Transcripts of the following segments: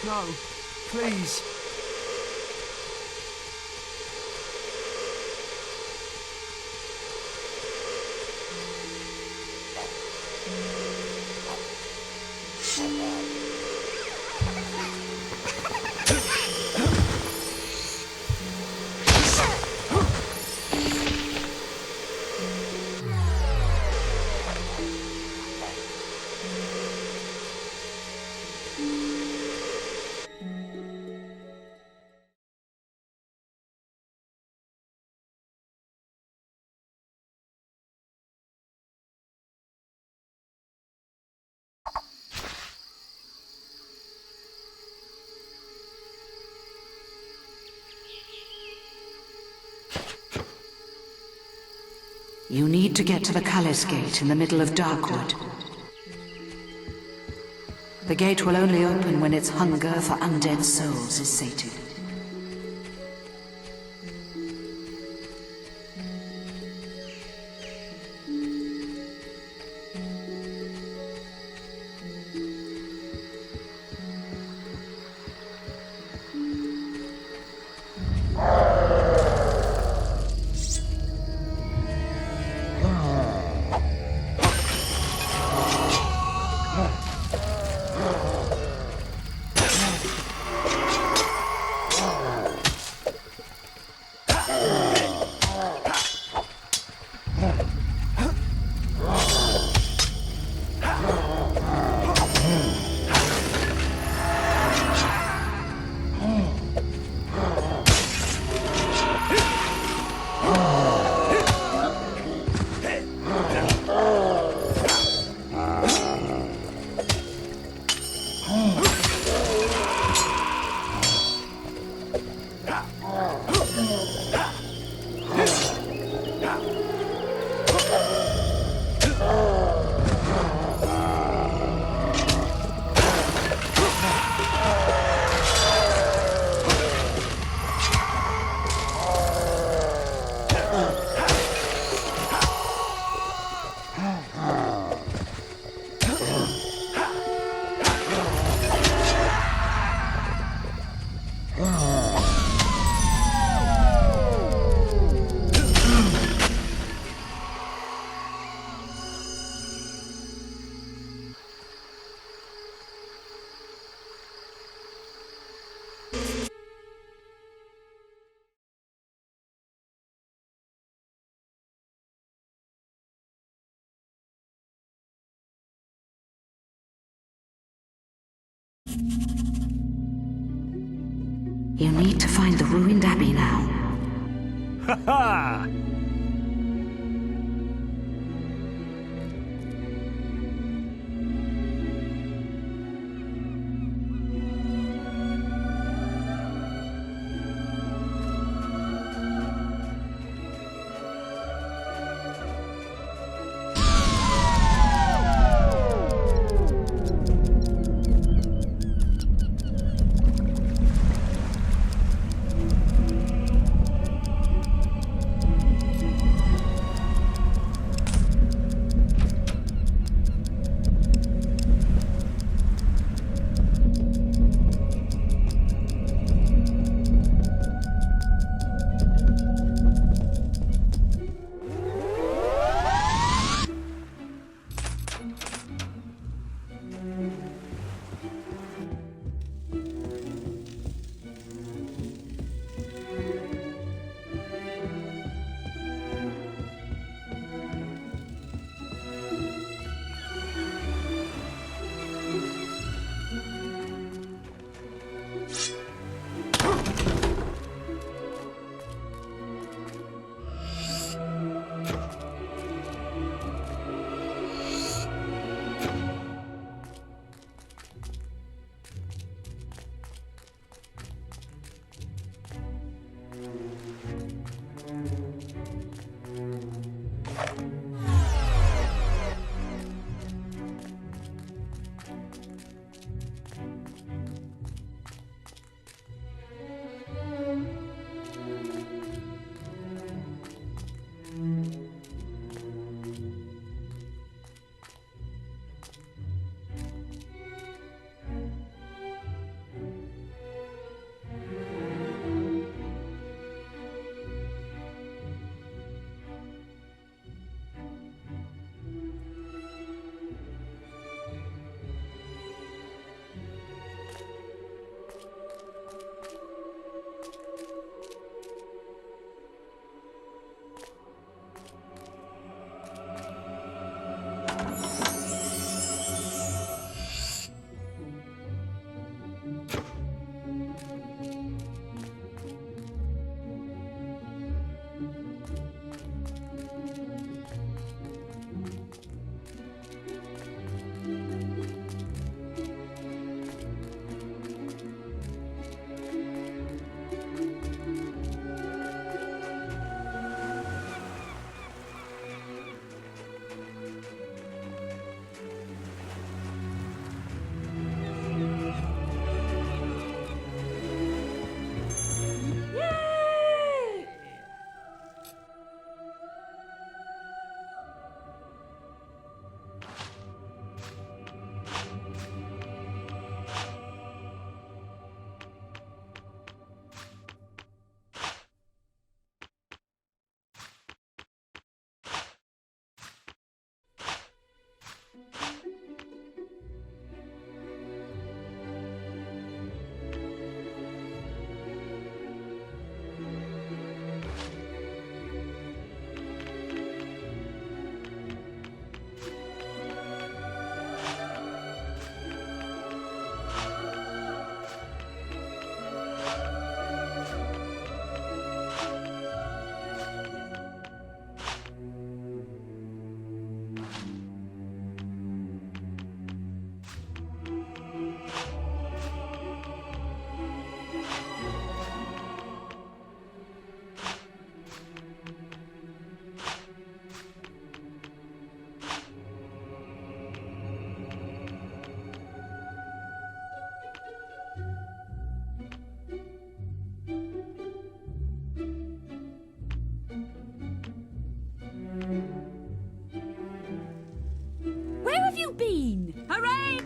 No, please. You need to get to the Cullis Gate in the middle of Darkwood. The gate will only open when its hunger for undead souls is sated. You need to find the ruined abbey now. Ha ha! have you been? Hooray!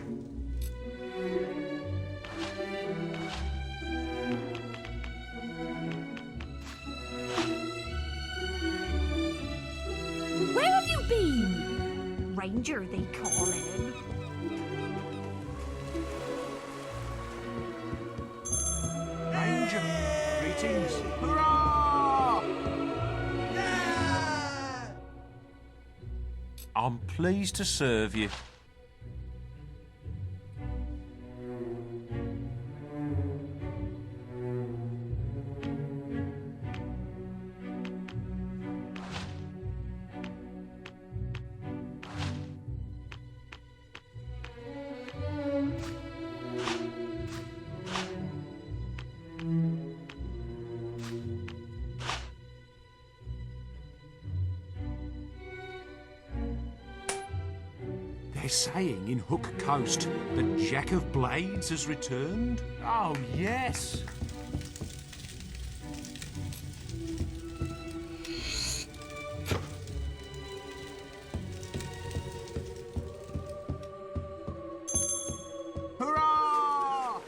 Where have you been? Ranger, they call him. Ranger, greetings. Hurrah! I'm pleased to serve you. They're saying in Hook Coast the Jack of Blades has returned. Oh, yes. Hurrah!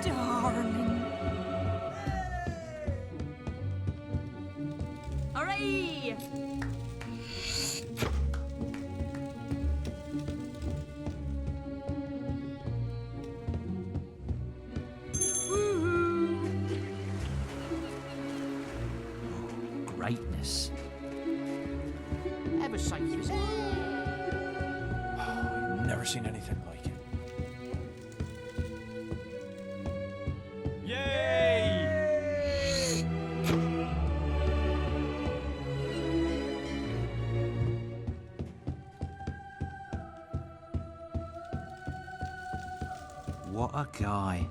Darling. Hooray! Greatness. Ever safe as I've never seen anything like it. Yay! What a guy.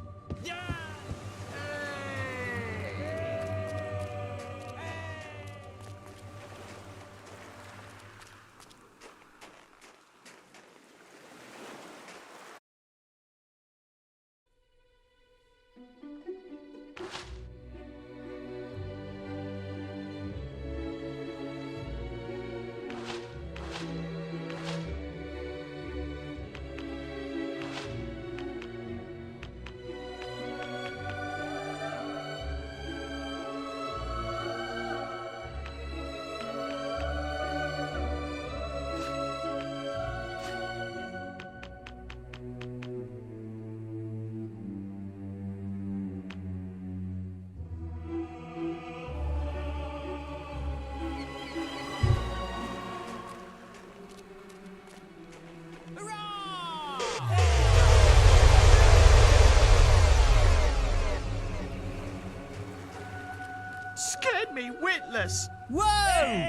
scared me witless. Whoa!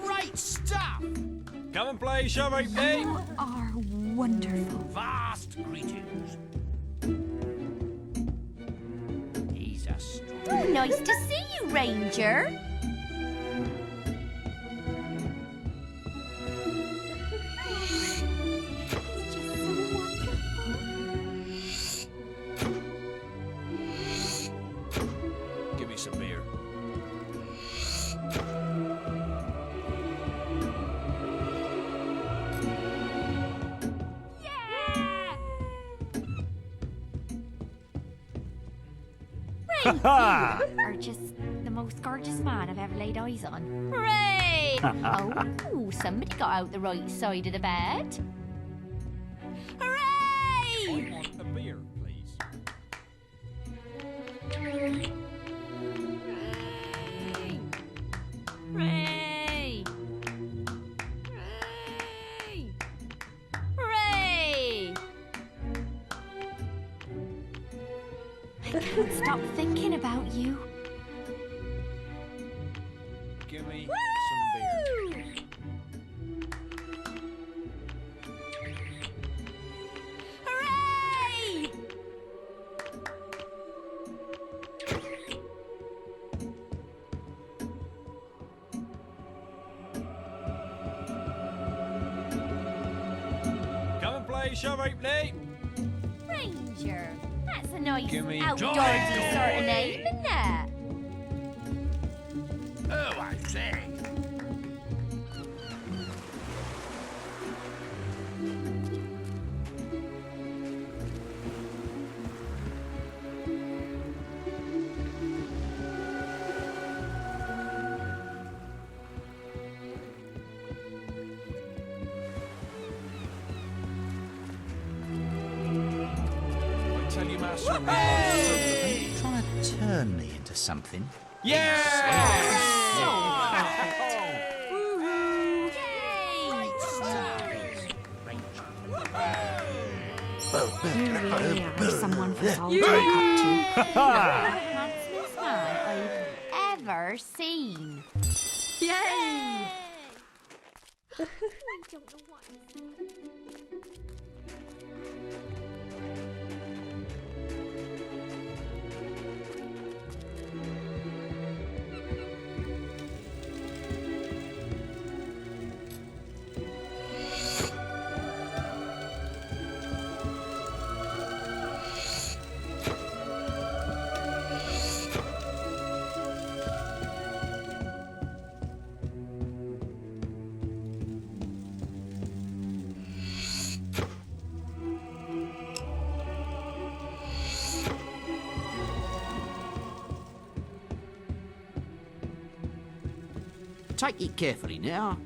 Great stuff. Come and play, Shovel Pete. You are wonderful. Vast greetings. He's a strong. Nice to see you, Ranger. It's just so wonderful. Give me some beer. Ha Are just the most gorgeous man I've ever laid eyes on. Hooray! Oh, somebody got out the right side of the bed. Hooray! I want a beer, please. Hooray! Hooray! Hooray! I can't stop thinking about you. Give me some beer. Hooray! Come and play, Shovel Pete. Ranger. That's a nice Give me outdoorsy joy. sort of name, isn't it? say? I tell you, Master. Trying to turn me into something. You really are someone for Sol to look up to. The handsomest man I've ever seen. Yay! I don't know what. Take it carefully now.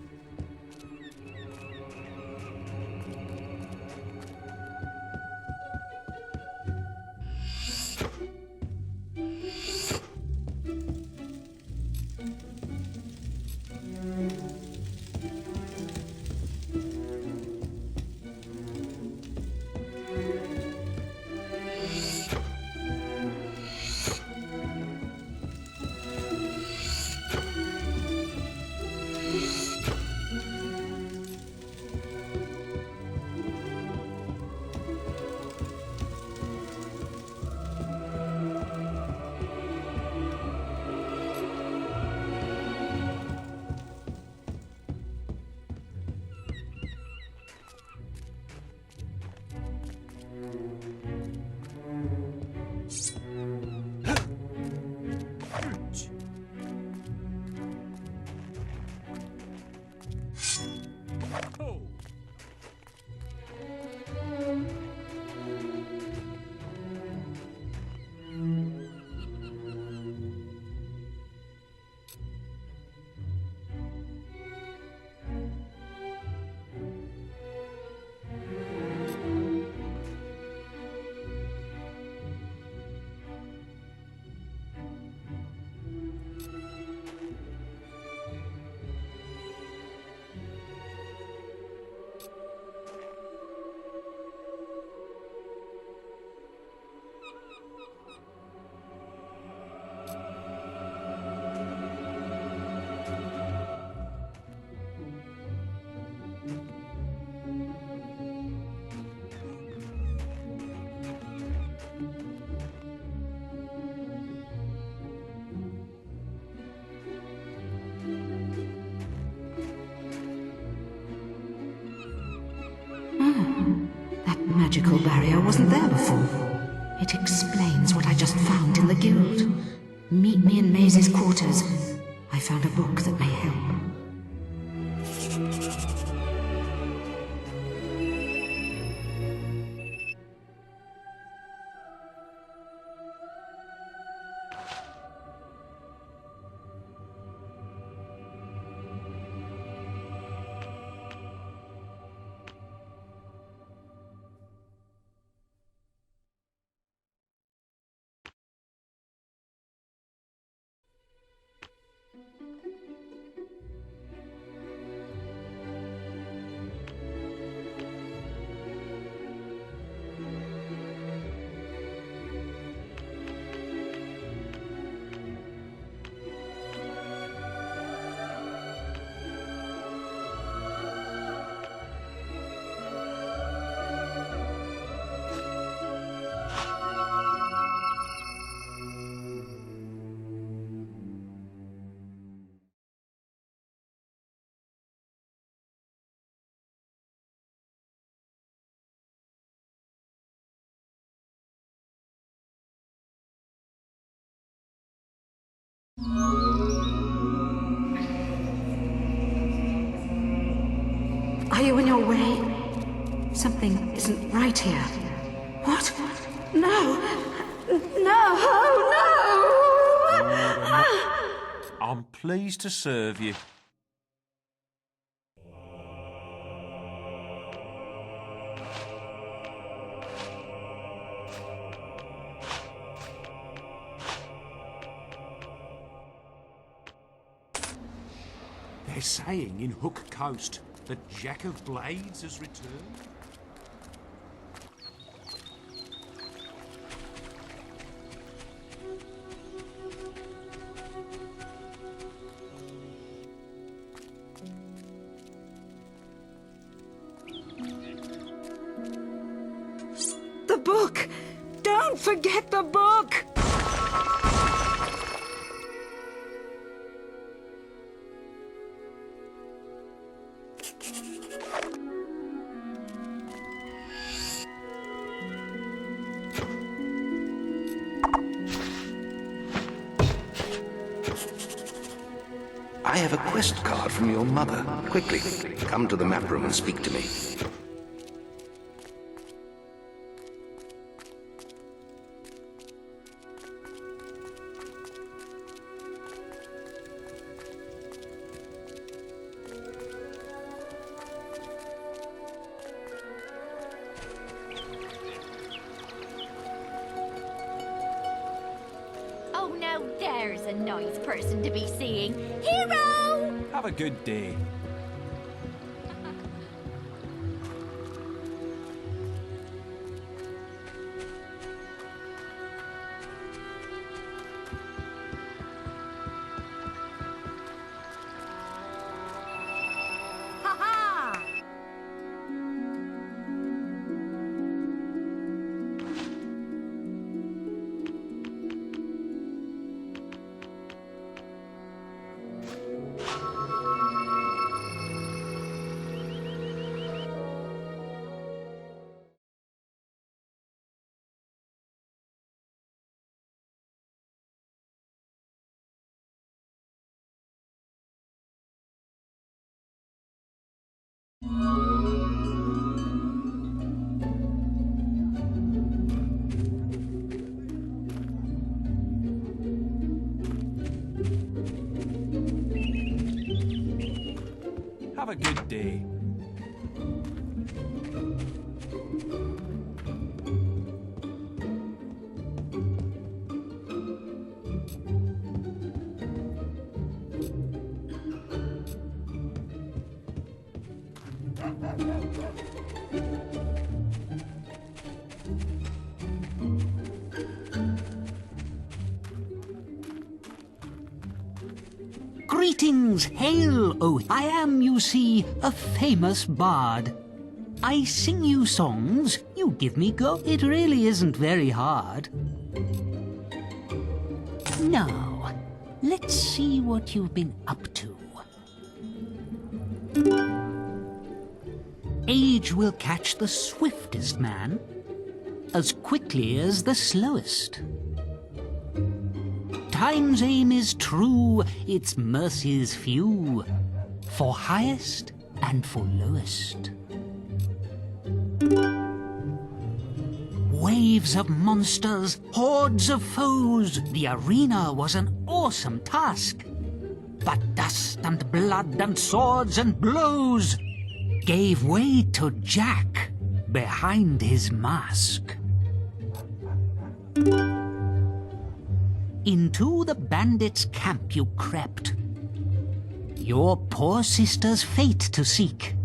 That magical barrier wasn't there before. It explains what I just found in the guild. Meet me in Maisie's quarters. I found a book that may help. Are you in your way? Something isn't right here. What? No! No! I'm pleased to serve you. They're saying in Hook Coast that Jack of Blades has returned. The book! Don't forget the book! I have a quest card from your mother. Quickly, come to the map room and speak to me. Oh, now there's a nice person to be seeing. Hero! Have a good day. Ha-ha! Have a good day. Greetings, hail, oh, I am, you see, a famous bard. I sing you songs, you give me go, it really isn't very hard. Now, let's see what you've been up to. Age will catch the swiftest man as quickly as the slowest. Time's aim is true, its mercies few, for highest and for lowest. Waves of monsters, hordes of foes, the arena was an awesome task. But dust and blood and swords and blows gave way to Jack behind his mask. Into the bandits' camp you crept, your poor sister's fate to seek.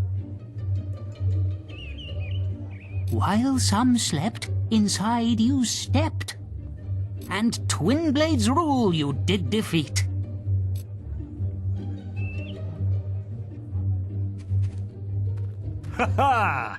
While some slept, inside you stepped, and Twin Blades' rule you did defeat. Ha ha!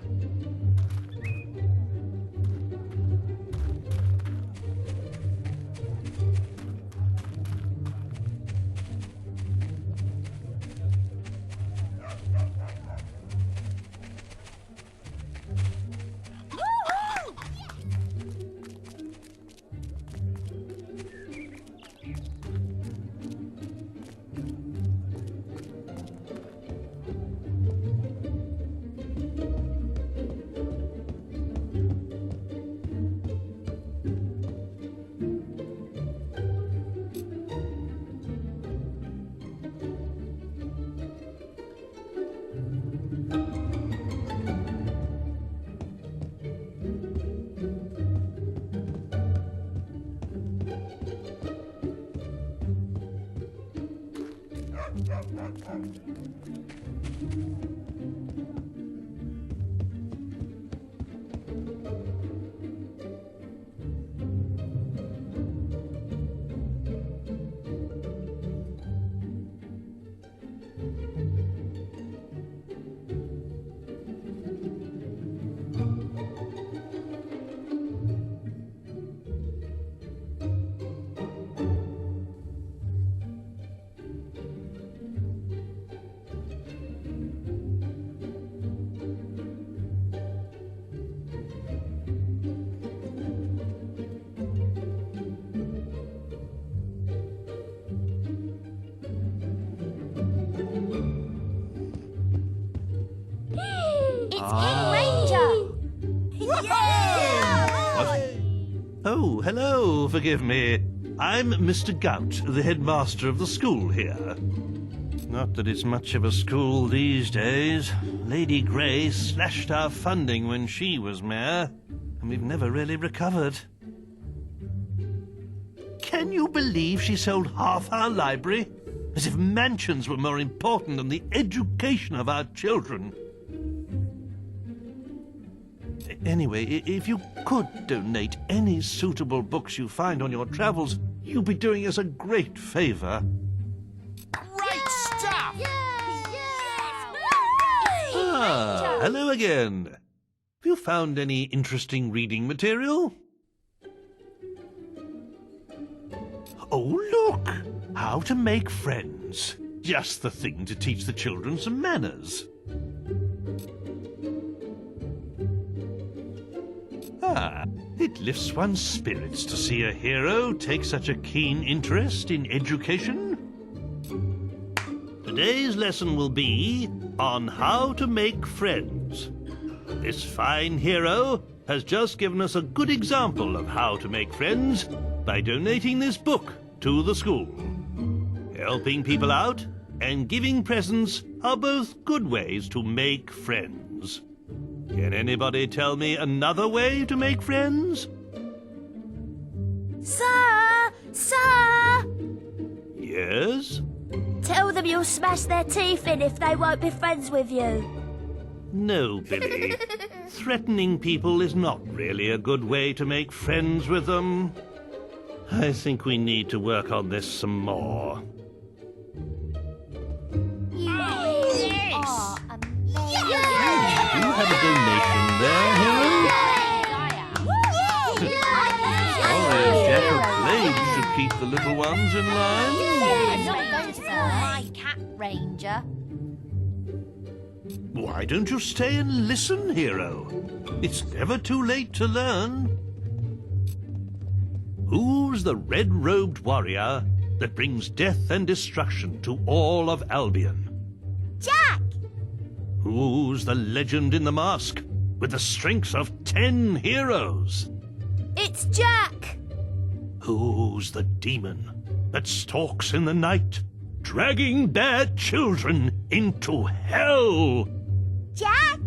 Oh, hello, forgive me. I'm Mr. Gout, the headmaster of the school here. Not that it's much of a school these days. Lady Grey slashed our funding when she was mayor, and we've never really recovered. Can you believe she sold half our library? As if mansions were more important than the education of our children. Anyway, if you could donate any suitable books you find on your travels, you'll be doing us a great favor. Great stuff! Ah, hello again. Have you found any interesting reading material? Oh, look! How to make friends. Just the thing to teach the children some manners. Ah, it lifts one's spirits to see a hero take such a keen interest in education. Today's lesson will be on how to make friends. This fine hero has just given us a good example of how to make friends by donating this book to the school. Helping people out and giving presents are both good ways to make friends. Can anybody tell me another way to make friends? Sir! Sir! Yes? Tell them you'll smash their teeth in if they won't be friends with you. No, Billy. Threatening people is not really a good way to make friends with them. I think we need to work on this some more. Do you have a donation there, hero? Sorry, Jack of Blades should keep the little ones in line. Not going to my cat ranger. Why don't you stay and listen, hero? It's never too late to learn. Who's the red-robed warrior that brings death and destruction to all of Albion? Jack! Who's the legend in the mask with the strength of 10 heroes? It's Jack! Who's the demon that stalks in the night, dragging their children into hell? Jack!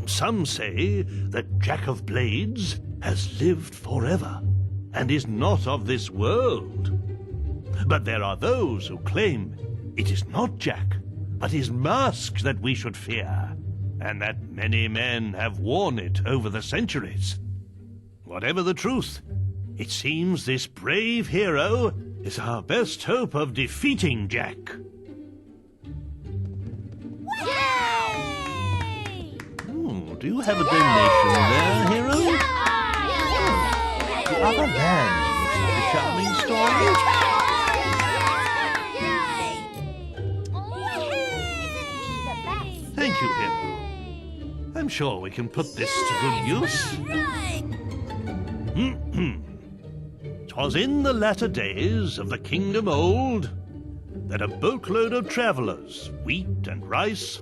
Some say that Jack of Blades has lived forever and is not of this world. But there are those who claim it is not Jack, but his mask that we should fear, and that many men have worn it over the centuries. Whatever the truth, it seems this brave hero is our best hope of defeating Jack. Yay! Do you have a donation there, hero? The other land looks like a charming story. Thank you, hero. I'm sure we can put this to good use. 'Twas in the latter days of the kingdom old that a boatload of travellers, wheat and rice,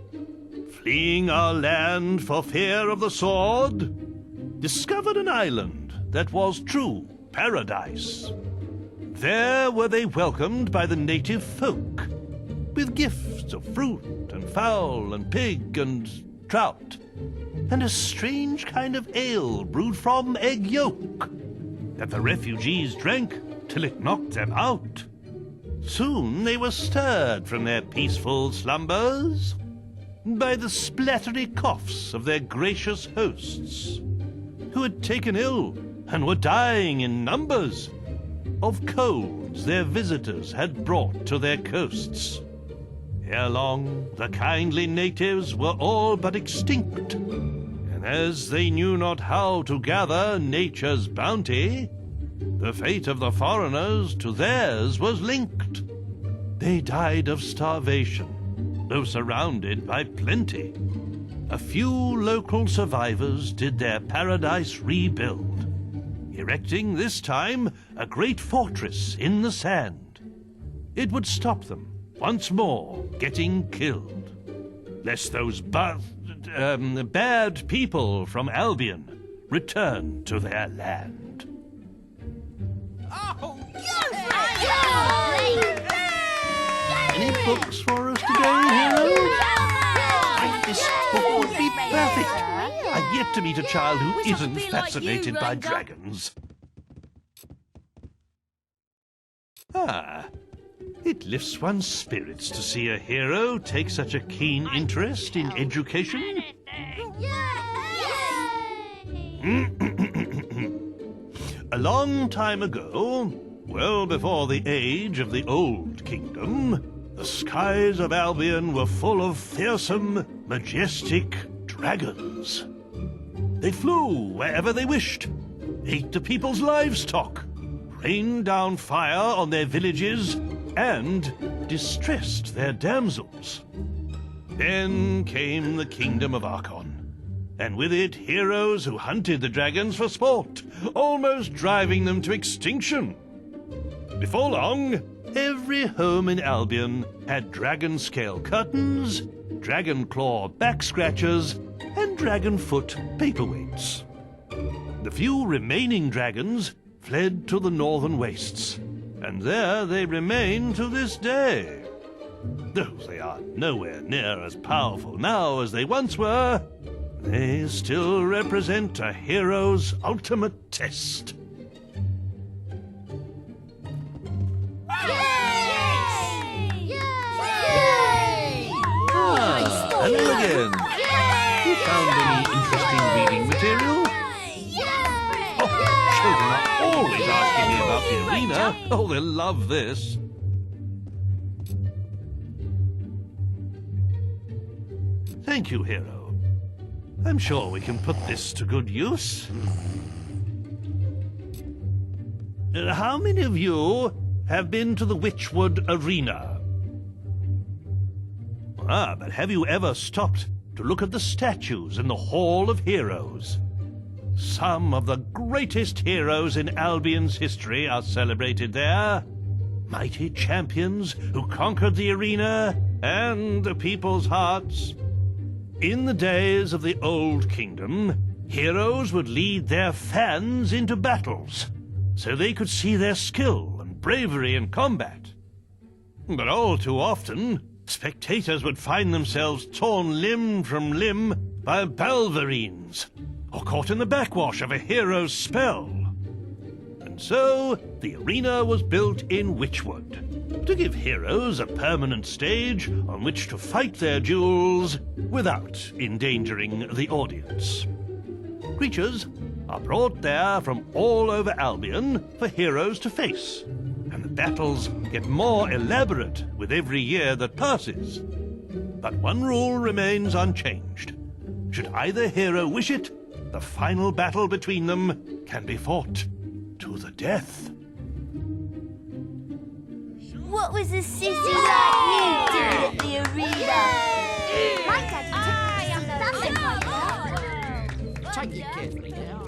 fleeing our land for fear of the sword, discovered an island that was true paradise. There were they welcomed by the native folk, with gifts of fruit and fowl and pig and trout, and a strange kind of ale brewed from egg yolk that the refugees drank till it knocked them out. Soon they were stirred from their peaceful slumbers by the splattery coughs of their gracious hosts, who had taken ill and were dying in numbers of colds their visitors had brought to their coasts. Ere long, the kindly natives were all but extinct, and as they knew not how to gather nature's bounty, the fate of the foreigners to theirs was linked. They died of starvation, though surrounded by plenty. A few local survivors did their paradise rebuild, erecting this time a great fortress in the sand. It would stop them once more getting killed, lest those bad people from Albion return to their land. Any books for us today, heroes? This book would be perfect. I've yet to meet a child who isn't fascinated by dragons. It lifts one's spirits to see a hero take such a keen interest in education. A long time ago, well before the age of the Old Kingdom, the skies of Albion were full of fearsome, majestic dragons. They flew wherever they wished, ate the people's livestock, rained down fire on their villages, and distressed their damsels. Then came the kingdom of Archon, and with it heroes who hunted the dragons for sport, almost driving them to extinction. Before long, every home in Albion had dragon scale curtains, dragon claw back scratchers, and dragon foot paperweights. The few remaining dragons fled to the northern wastes, and there they remain to this day. Though they are nowhere near as powerful now as they once were, they still represent a hero's ultimate test. Hello again. You found any interesting reading material? Oh, children are always asking me about the arena. Oh, they'll love this. Thank you, hero. I'm sure we can put this to good use. How many of you have been to the Witchwood Arena? But have you ever stopped to look at the statues in the Hall of Heroes? Some of the greatest heroes in Albion's history are celebrated there. Mighty champions who conquered the arena and the people's hearts. In the days of the Old Kingdom, heroes would lead their fans into battles, so they could see their skill and bravery in combat. But all too often, spectators would find themselves torn limb from limb by balverines, or caught in the backwash of a hero's spell. And so, the arena was built in Witchwood, to give heroes a permanent stage on which to fight their duels without endangering the audience. Creatures are brought there from all over Albion for heroes to face, and the battles get more elaborate with every year that passes. But one rule remains unchanged. Should either hero wish it, the final battle between them can be fought to the death. What was a sissy like you doing at the arena? My daddy took me to see nothing. Take it carefully now.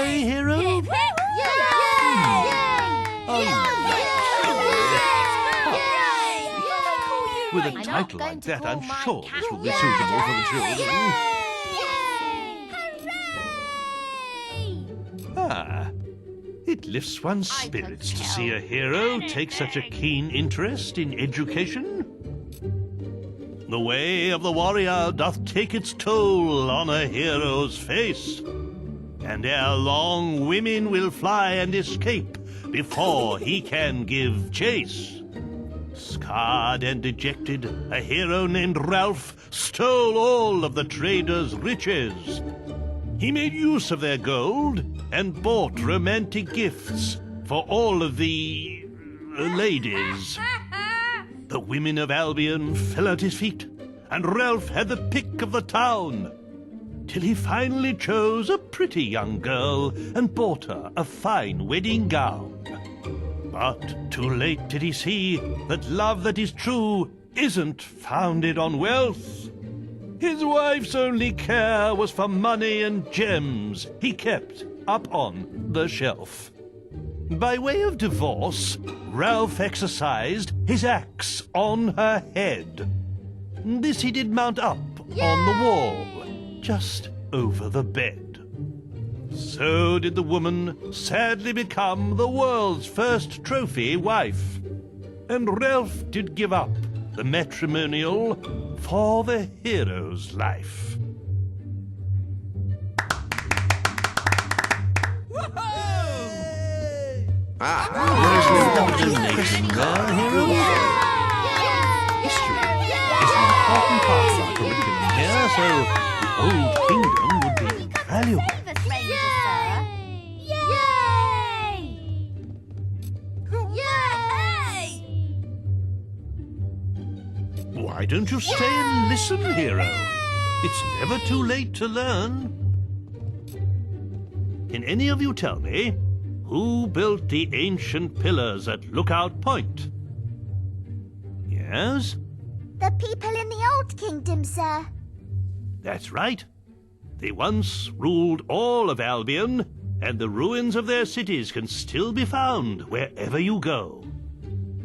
today, hero? With a title like that, I'm sure this will be suitable for the children. Ah, it lifts one's spirits to see a hero take such a keen interest in education. The way of the warrior doth take its toll on a hero's face, and ere long women will fly and escape before he can give chase. Scarred and dejected, a hero named Ralph stole all of the traders' riches. He made use of their gold and bought romantic gifts for all of the ladies. The women of Albion fell at his feet, and Ralph had the pick of the town, till he finally chose a pretty young girl and bought her a fine wedding gown. But too late did he see that love that is true isn't founded on wealth. His wife's only care was for money and gems he kept up on the shelf. By way of divorce, Ralph exercised his axe on her head. This he did mount up on the wall, just over the bed. So did the woman sadly become the world's first trophy wife. And Ralph did give up the matrimonial for the hero's life. Donation there, hero. History is an important part of our curriculum here, so the old kingdom would be invaluable. Why don't you stay and listen, hero? It's never too late to learn. Can any of you tell me who built the ancient pillars at Lookout Point? Yes? The people in the Old Kingdom, sir. That's right. They once ruled all of Albion, and the ruins of their cities can still be found wherever you go.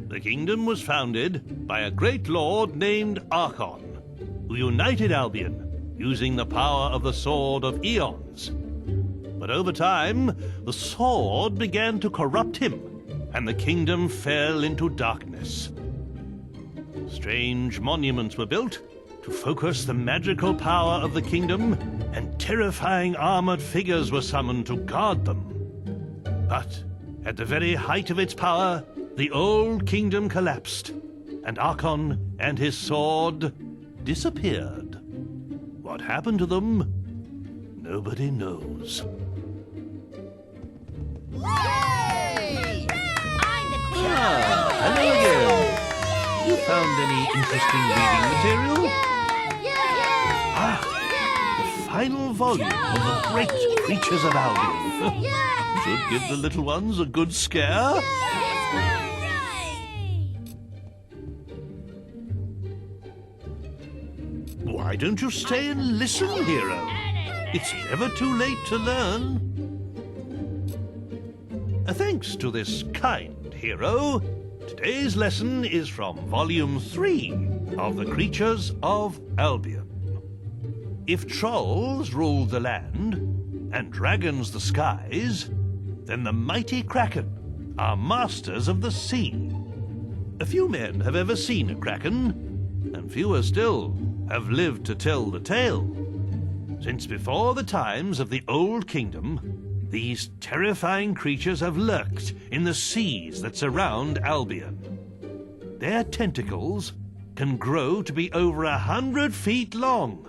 The kingdom was founded by a great lord named Archon, who united Albion using the power of the Sword of Eons. But over time, the sword began to corrupt him, and the kingdom fell into darkness. Strange monuments were built to focus the magical power of the kingdom, and terrifying armored figures were summoned to guard them. But at the very height of its power, the old kingdom collapsed, and Archon and his sword disappeared. What happened to them, nobody knows. Yay! I'm the queen. Hello again. You found any interesting reading material? The final volume of the great creatures of Albion. Should give the little ones a good scare. Why don't you stay and listen, hero? It's never too late to learn. Thanks to this kind hero, today's lesson is from Volume 3 of the Creatures of Albion. If trolls ruled the land and dragons the skies, then the mighty kraken are masters of the sea. A few men have ever seen a kraken, and fewer still have lived to tell the tale. Since before the times of the Old Kingdom, these terrifying creatures have lurked in the seas that surround Albion. Their tentacles can grow to be over 100 feet long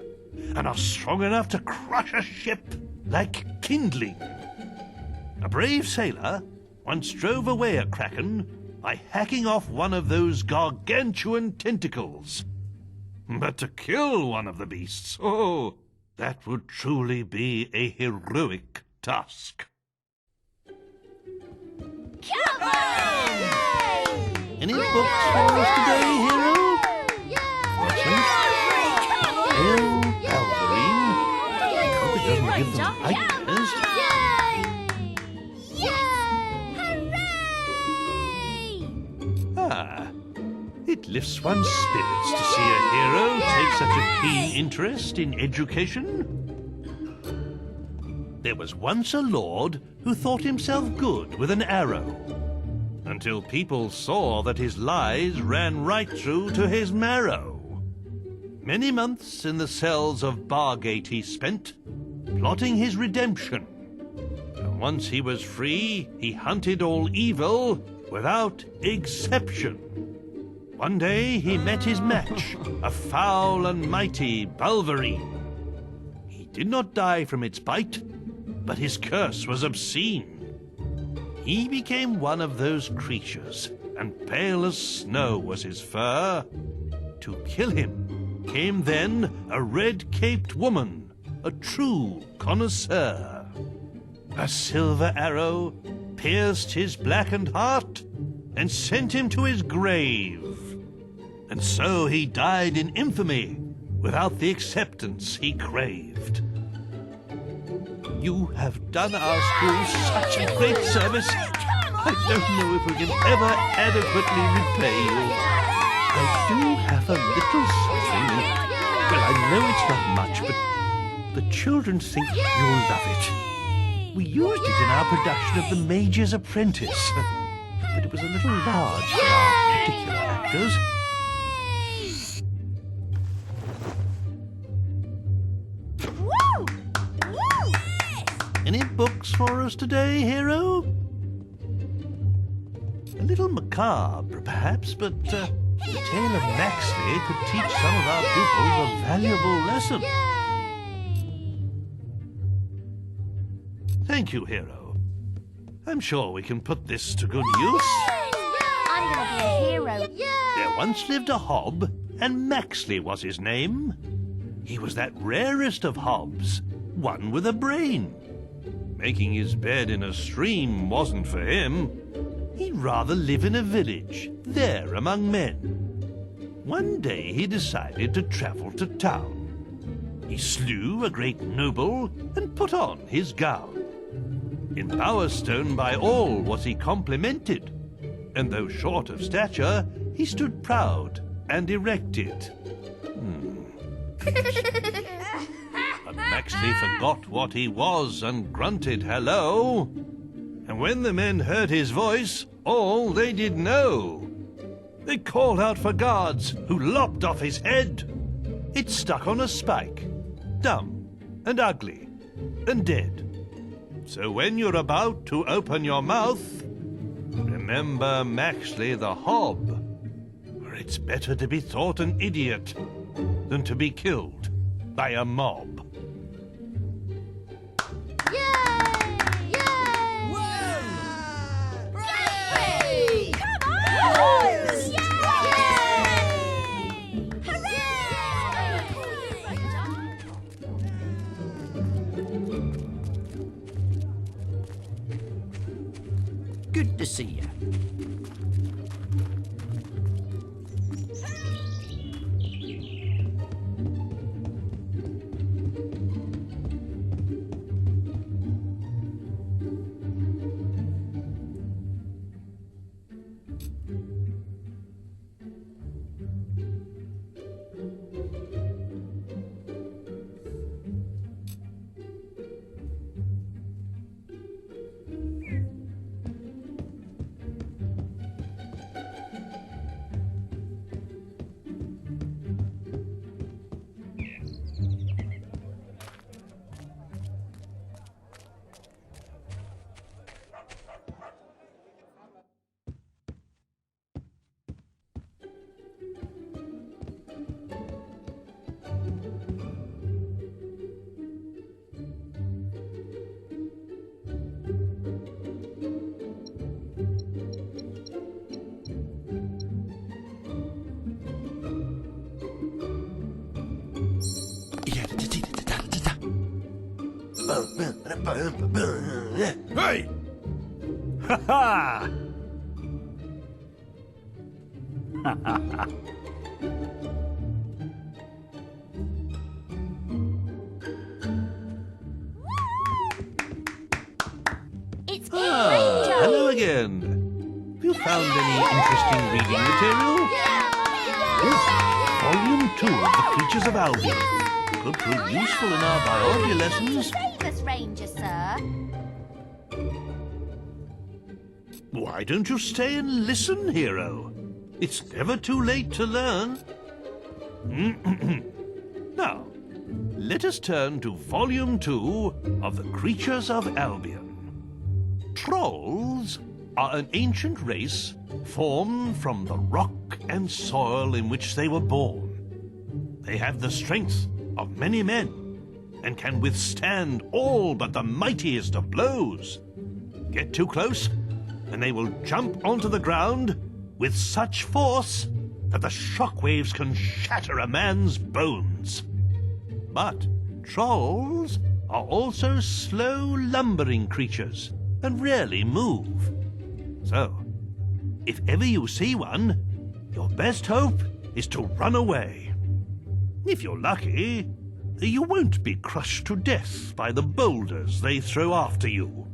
and are strong enough to crush a ship like kindling. A brave sailor once drove away a kraken by hacking off one of those gargantuan tentacles. But to kill one of the beasts, oh, that would truly be a heroic task. Come on! Any books for us today, hero? Lessons? Hail, Balverine. I hope it doesn't give them nightmares. lifts one's spirits to see a hero take such a keen interest in education. There was once a lord who thought himself good with an arrow, until people saw that his lies ran right through to his marrow. Many months in the cells of Bargate he spent, plotting his redemption. And once he was free, he hunted all evil without exception. One day he met his match, a foul and mighty Bulverine. He did not die from its bite, but his curse was obscene. He became one of those creatures, and pale as snow was his fur. To kill him came then a red-caped woman, a true connoisseur. A silver arrow pierced his blackened heart and sent him to his grave. And so he died in infamy, without the acceptance he craved. You have done our school such a great service. I don't know if we can ever adequately repay you. I do have a little something. Well, I know it's not much, but the children think you'll love it. We used it in our production of The Mage's Apprentice, but it was a little large for our particular actors. Any books for us today, hero? A little macabre, perhaps, but the tale of Maxley could teach some of our pupils a valuable lesson. Thank you, hero. I'm sure we can put this to good use. I'm gonna be a hero. There once lived a hob, and Maxley was his name. He was that rarest of hobs, one with a brain. Making his bed in a stream wasn't for him. He'd rather live in a village, there among men. One day he decided to travel to town. He slew a great noble and put on his gown. In Bowerstone by all was he complimented, and though short of stature, he stood proud and erected. But Maxley forgot what he was and grunted hello. And when the men heard his voice, all they did know. They called out for guards, who lopped off his head. It stuck on a spike, dumb and ugly and dead. So when you're about to open your mouth, remember Maxley the hob, for it's better to be thought an idiot than to be killed by a mob. Good to see you. Hey! Ha ha! It's been a great job. Hello again. Have you found any interesting reading material? Volume 2 of the Creatures of Albion. Could prove useful in our biology lessons. Save us, Ranger, sir. Why don't you stay and listen, hero? It's never too late to learn. Now, let us turn to Volume 2 of the Creatures of Albion. Trolls are an ancient race formed from the rock and soil in which they were born. They have the strength of many men and can withstand all but the mightiest of blows. Get too close, and they will jump onto the ground with such force that the shockwaves can shatter a man's bones. But trolls are also slow, lumbering creatures and rarely move. So, if ever you see one, your best hope is to run away. If you're lucky, you won't be crushed to death by the boulders they throw after you.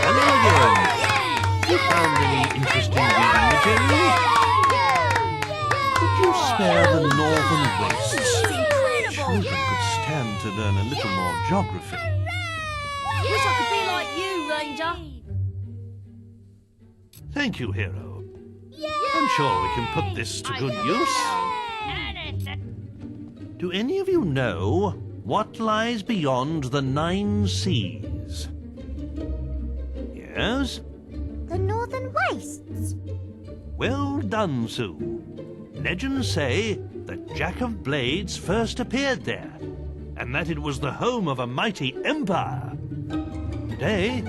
Hello again. You found any interesting reading material? Could you spare the northern wastes? Children could stand to learn a little more geography. Wish I could be like you, Ranger. Thank you, hero. I'm sure we can put this to good use. Do any of you know what lies beyond the 9 seas? Yes? The Northern Wastes. Well done, Sue. Legends say that Jack of Blades first appeared there, and that it was the home of a mighty empire. Today,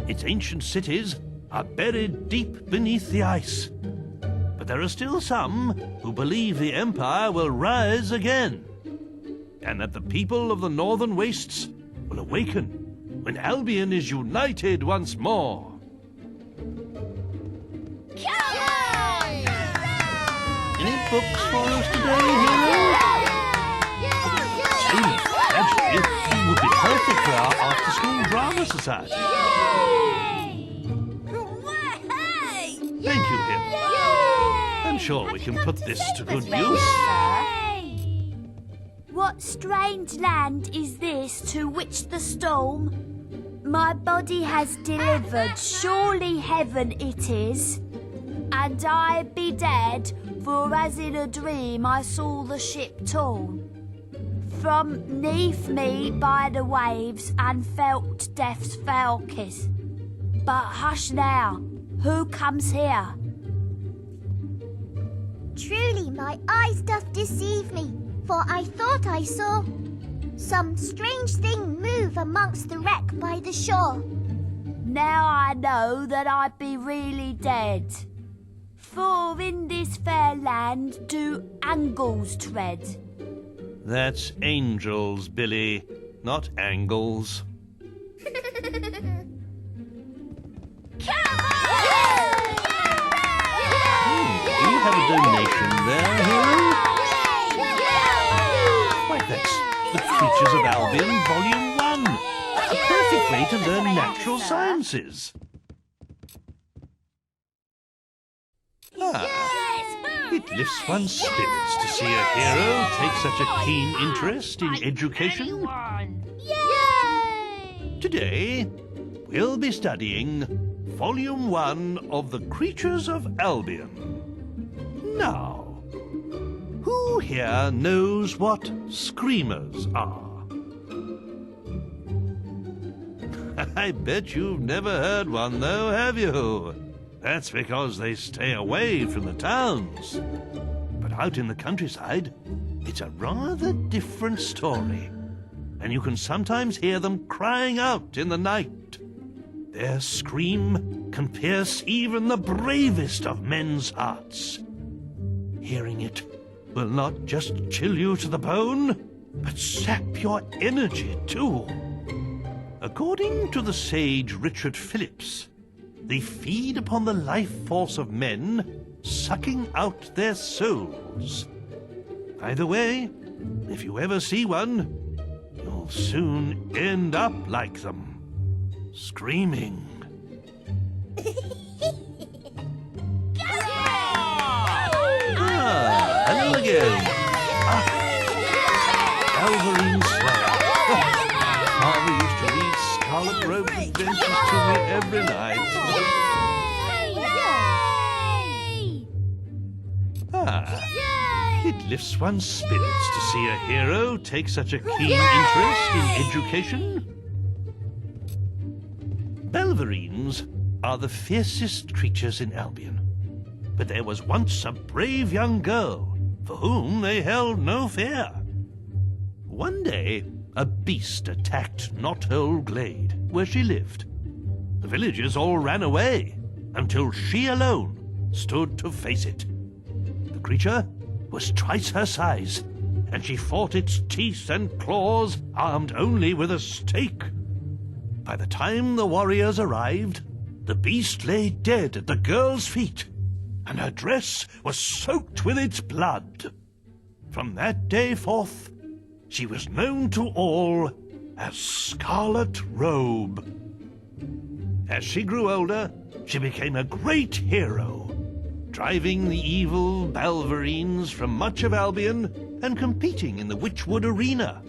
its ancient cities are buried deep beneath the ice. But there are still some who believe the empire will rise again, and that the people of the Northern Wastes will awaken when Albion is united once more. Any books for us today, hero? Actually, it would be perfect for our after-school drama society. Thank you, hero. I'm sure we can put this to good use. What strange land is this to which the storm my body has delivered? Surely heaven it is, and I be dead, for as in a dream I saw the ship torn from 'neath me by the waves, and felt death's foul kiss. But hush now, who comes here? Truly my eyes doth deceive me, for I thought I saw some strange thing move amongst the wreck by the shore. Now I know that I be really dead, for in this fair land do angles tread. That's angels, Billy, not angles. Do you have a donation there, hero? Why, that's The Creatures of Albion, Volume 1. A perfect way to learn natural sciences. It lifts one's spirits to see a hero take such a keen interest in education. Today, we'll be studying Volume 1 of The Creatures of Albion. Now, who here knows what screamers are? I bet you've never heard one, though, have you? That's because they stay away from the towns. But out in the countryside, it's a rather different story. And you can sometimes hear them crying out in the night. Their scream can pierce even the bravest of men's hearts. Hearing it will not just chill you to the bone, but sap your energy too. According to the sage Richard Phillips, they feed upon the life force of men, sucking out their souls. Either way, if you ever see one, you'll soon end up like them, screaming Hello again. Alvarine Slayer. Father used to read Scarlet Robe Adventures to me every night. It lifts one's spirits to see a hero take such a keen interest in education. Belverines are the fiercest creatures in Albion, but there was once a brave young girl for whom they held no fear. One day, a beast attacked Knothole Glade, where she lived. The villagers all ran away, until she alone stood to face it. The creature was twice her size, and she fought its teeth and claws armed only with a stake. By the time the warriors arrived, the beast lay dead at the girl's feet, and her dress was soaked with its blood. From that day forth, she was known to all as Scarlet Robe. As she grew older, she became a great hero, driving the evil Belverines from much of Albion and competing in the Witchwood Arena.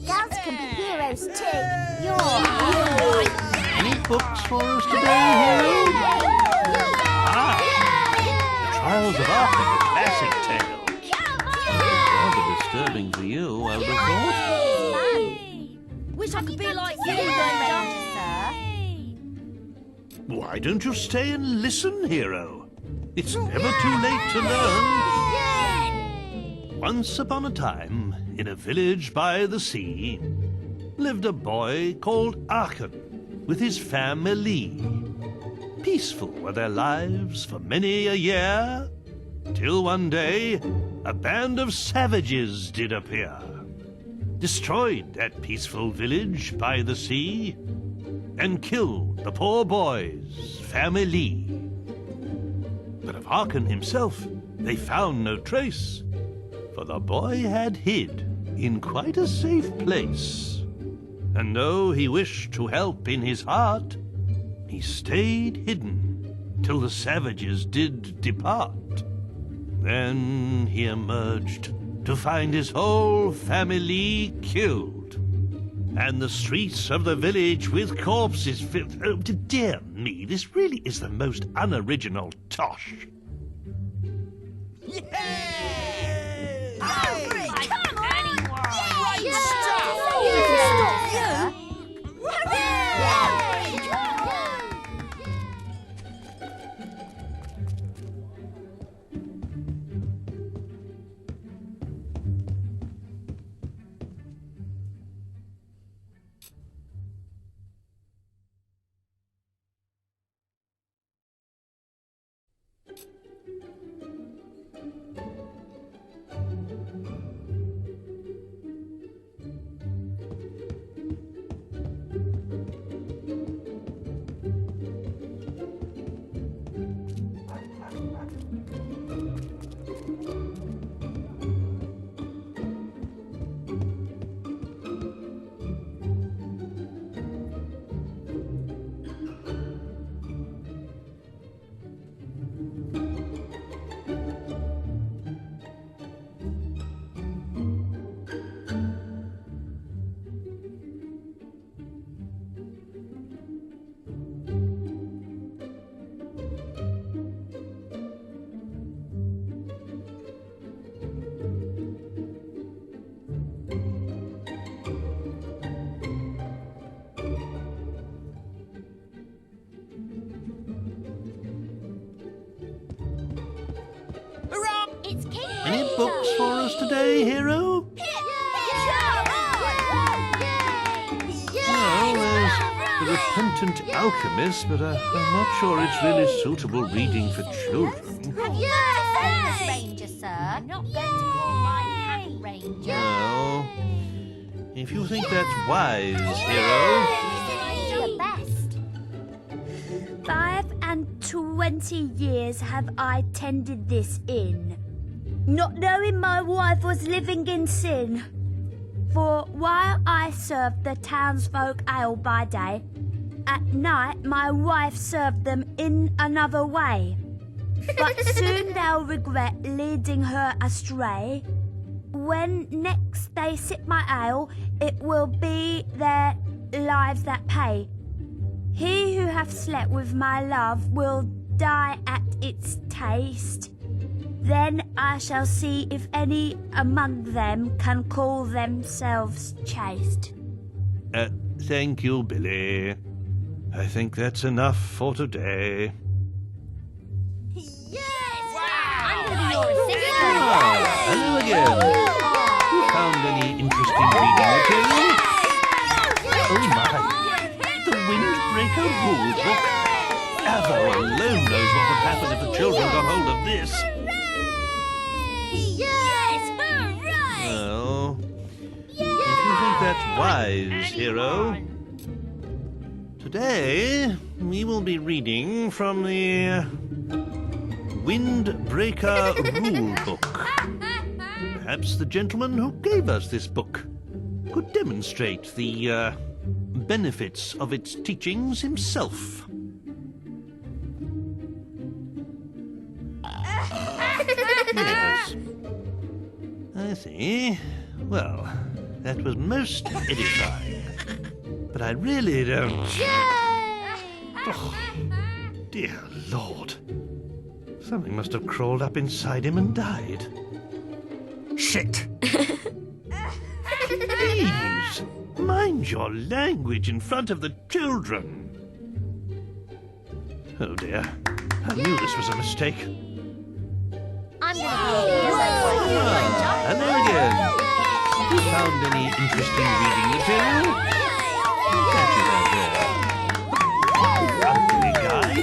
Girls can be heroes too. Any books for us today, hero? The Trials of Arthur, the classic tale. Rather disturbing for you, I would have thought. Wish I could be like you, sir. Why don't you stay and listen, hero? It's never too late to learn. Once upon a time, in a village by the sea, lived a boy called Aachen with his family. Peaceful were their lives for many a year, till one day a band of savages did appear, destroyed that peaceful village by the sea, and killed the poor boy's family. But of Aachen himself they found no trace, for the boy had hid in quite a safe place. And though he wished to help in his heart, he stayed hidden till the savages did depart. Then he emerged to find his whole family killed, and the streets of the village with corpses filled. Oh, dear me, this really is the most unoriginal tosh. Any books for us today, hero? Well, there's The Repentant Alchemist, but I'm not sure it's really suitable reading for children. Ranger, sir. I'm not going to call my hat Ranger. Well, if you think that's wise, hero. The best. 25 years have I tended this inn, not knowing my wife was living in sin. For while I served the townsfolk ale by day, at night my wife served them in another way. But soon they'll regret leading her astray. When next they sip my ale, it will be their lives that pay. He who hath slept with my love will die at its taste. Then I shall see if any among them can call themselves chaste. Thank you, Billy. I think that's enough for today. I'm gonna be your assistant. Hello again. Found any interesting reading material? Oh my! The Windbreaker rule book. Avo alone knows what would happen if the children got hold of this. Yes! Hooray! Well, if you think that's wise, hero. Today, we will be reading from the Windbreaker rule book. Perhaps the gentleman who gave us this book could demonstrate the benefits of its teachings himself. Yes. I see. Well, that was most edifying. But I really don't... Oh, dear Lord. Something must have crawled up inside him and died. Shit! Please, mind your language in front of the children. Oh dear, I knew this was a mistake. I'm gonna be Hello again. You found any interesting reading material? Glad you there. Ugly guy.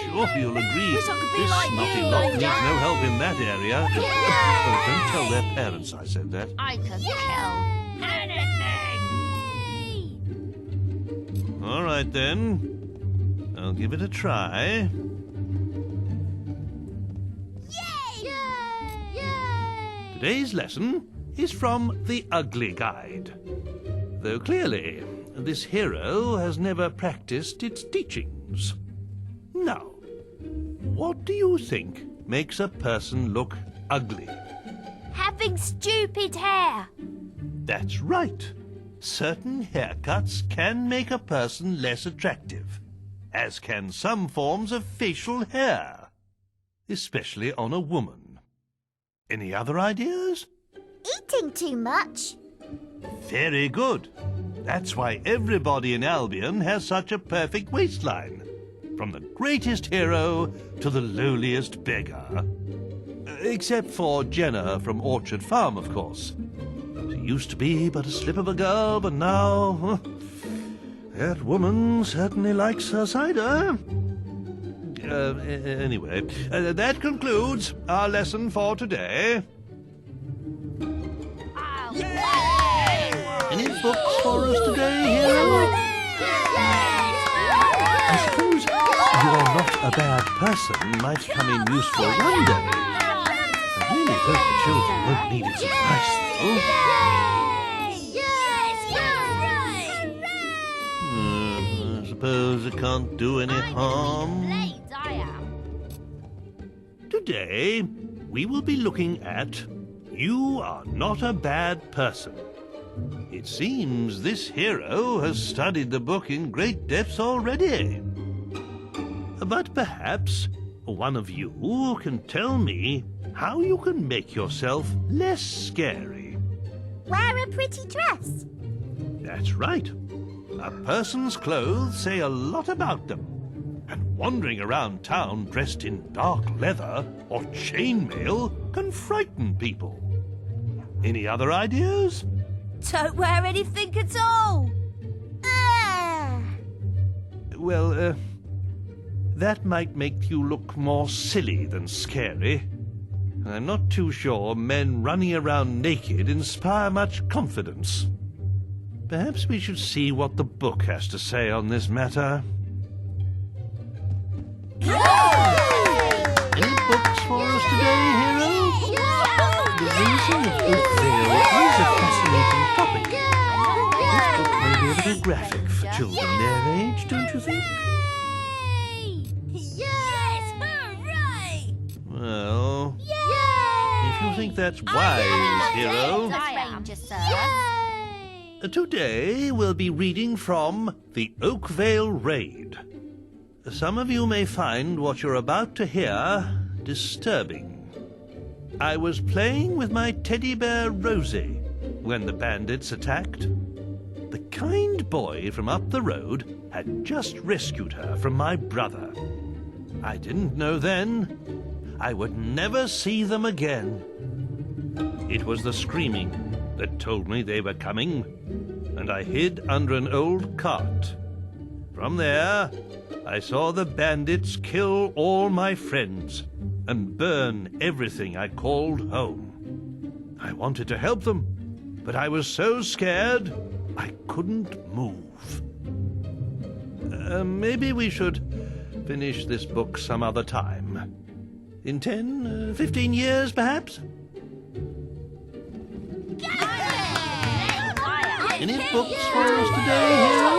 Sure you'll agree, this snotty lot needs no help in that area. But don't tell their parents I said that. I could kill anything. All right then, I'll give it a try. Today's lesson is from the Ugly Guide. Though clearly, this hero has never practiced its teachings. Now, what do you think makes a person look ugly? Having stupid hair. That's right. Certain haircuts can make a person less attractive, as can some forms of facial hair, especially on a woman. Any other ideas? Eating too much. Very good. That's why everybody in Albion has such a perfect waistline. From the greatest hero to the lowliest beggar. Except for Jenna from Orchard Farm, of course. She used to be but a slip of a girl, but now... that woman certainly likes her cider. Anyway, that concludes our lesson for today. Any books for us today, hero? I suppose you are not a bad person might come in useful one day. I really hope the children won't need its advice, though. I suppose it can't do any harm. Today, we will be looking at You Are Not a Bad Person. It seems this hero has studied the book in great depths already. But perhaps one of you can tell me how you can make yourself less scary. Wear a pretty dress. That's right. A person's clothes say a lot about them. And wandering around town dressed in dark leather or chainmail can frighten people. Any other ideas? Don't wear anything at all. Well, that might make you look more silly than scary. I'm not too sure men running around naked inspire much confidence. Perhaps we should see what the book has to say on this matter. Any books for us today, hero? The setting of Oakvale is a fascinating topic. This book may be a little graphic for children their age, don't you think? Yes! Hooray! Well, if you think that's wise, hero, Ranger, sir. today we'll be reading from the Oakvale Raid. Some of you may find what you're about to hear disturbing. I was playing with my teddy bear Rosie when the bandits attacked. The kind boy from up the road had just rescued her from my brother. I didn't know then I would never see them again. It was the screaming that told me they were coming, and I hid under an old cart. From there, I saw the bandits kill all my friends and burn everything I called home. I wanted to help them, but I was so scared I couldn't move. Maybe we should finish this book some other time. In 10, 15 years, perhaps? Any books for us today, hero?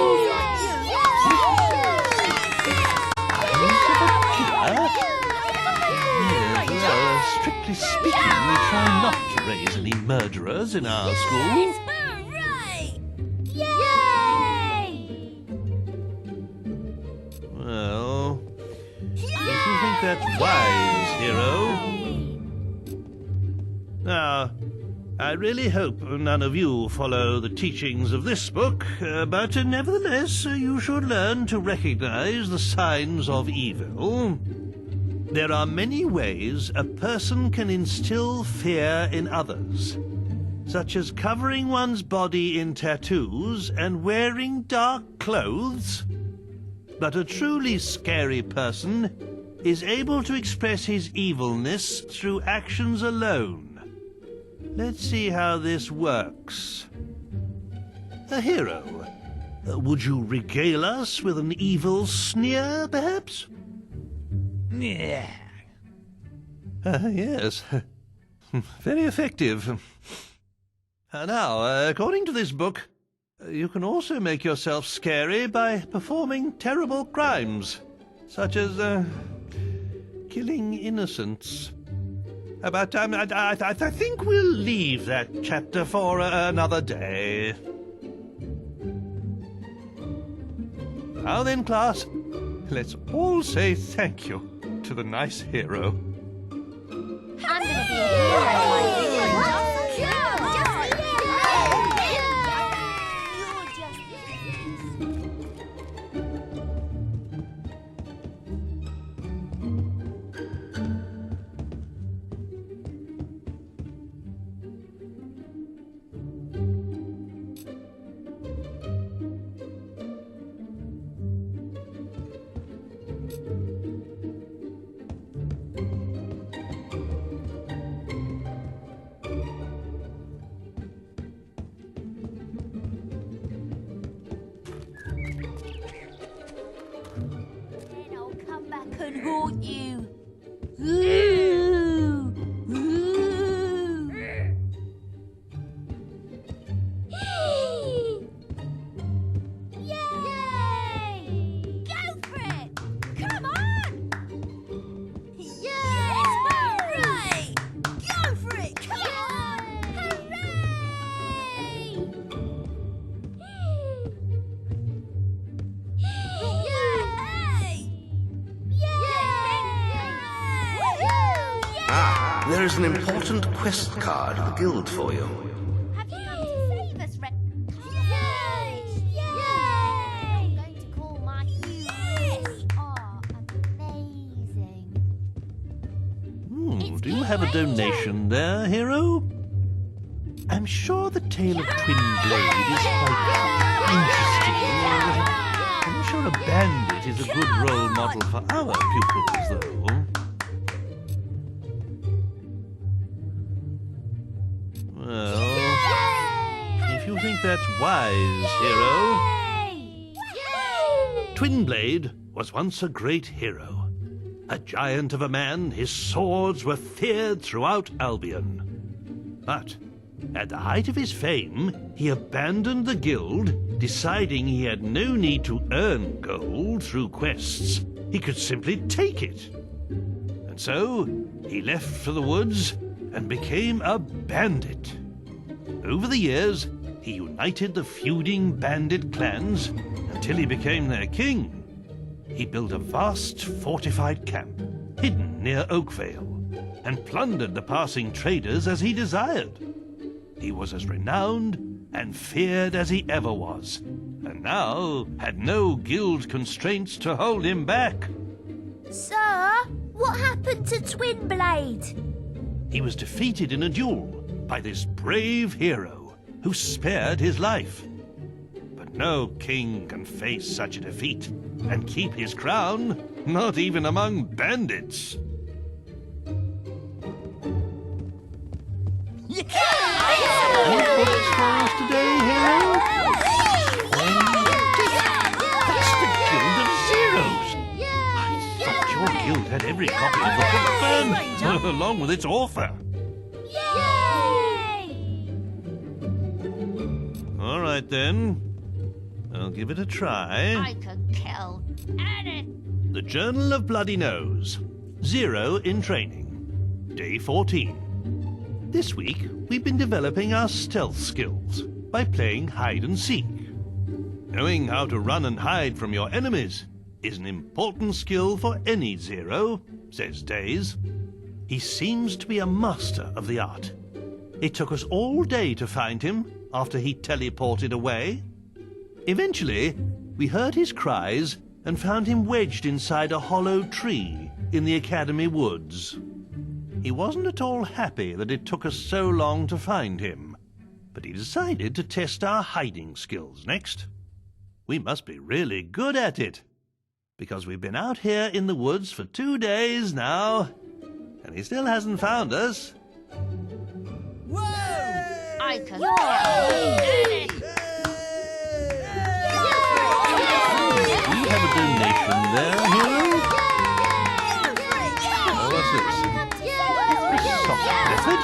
Strictly speaking, we try not to raise any murderers in our school. Hooray! Well, if you think that's wise, hero. Now, I really hope none of you follow the teachings of this book, but nevertheless, you should learn to recognize the signs of evil. There are many ways a person can instill fear in others, such as covering one's body in tattoos and wearing dark clothes. But a truly scary person is able to express his evilness through actions alone. Let's see how this works. A hero, would you regale us with an evil sneer, perhaps? Yeah. Yes. Very effective. Now, according to this book, you can also make yourself scary by performing terrible crimes, such as killing innocents. But I think we'll leave that chapter for another day. Now then, class, let's all say thank you to the nice hero. I'm gonna be a hero. Then I'll come back and haunt you. Ooh. Ooh. Yay! Go for it! Come on! Yes! Hooray! Go for it! Come on! There is an important quest card in the guild for you. Have you come to save us, Yay! Yay! I'm going to call my You really are amazing. Do you have a donation there, hero? I'm sure the tale of Twin Blade is quite interesting. I'm sure a bandit is a good role model for our pupils, though. Well, if you think that's wise, hero. Twin Blade was once a great hero. A giant of a man, his swords were feared throughout Albion. But at the height of his fame, he abandoned the guild, deciding he had no need to earn gold through quests. He could simply take it. And so, he left for the woods and became a bandit. Over the years, he united the feuding bandit clans until he became their king. He built a vast fortified camp, hidden near Oakvale, and plundered the passing traders as he desired. He was as renowned and feared as he ever was, and now had no guild constraints to hold him back. Sir, what happened to Twinblade? He was defeated in a duel by this brave hero who spared his life. But no king can face such a defeat and keep his crown, not even among bandits. Any books for us today, hero? That's the Guild of Zeros. I thought your guild had every copy of the book burned, along with its author. All right, then. I'll give it a try. I could kill anything. The Journal of Bloody Nose. 0 in training. Day 14. This week, we've been developing our stealth skills by playing hide and seek. Knowing how to run and hide from your enemies is an important skill for any Zero, says Days. He seems to be a master of the art. It took us all day to find him after he teleported away. Eventually, we heard his cries and found him wedged inside a hollow tree in the Academy woods. He wasn't at all happy that it took us so long to find him, but he decided to test our hiding skills next. We must be really good at it, because we've been out here in the woods for 2 days now, and he still hasn't found us. Whoa! I could kill anything. Do you have a donation there, hero? What's this? Soft method?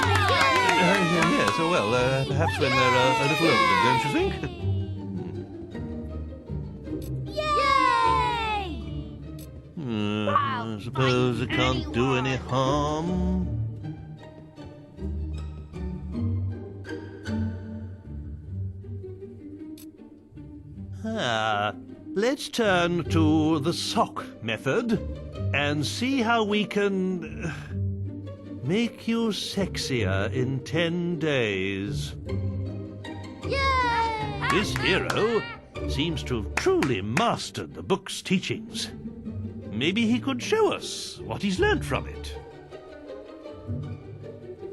Yes, oh well, perhaps when they're a little older, don't you think? I suppose it can't do any harm. Let's turn to the sock method and see how we can make you sexier in 10 days. This hero seems to have truly mastered the book's teachings. Maybe he could show us what he's learned from it.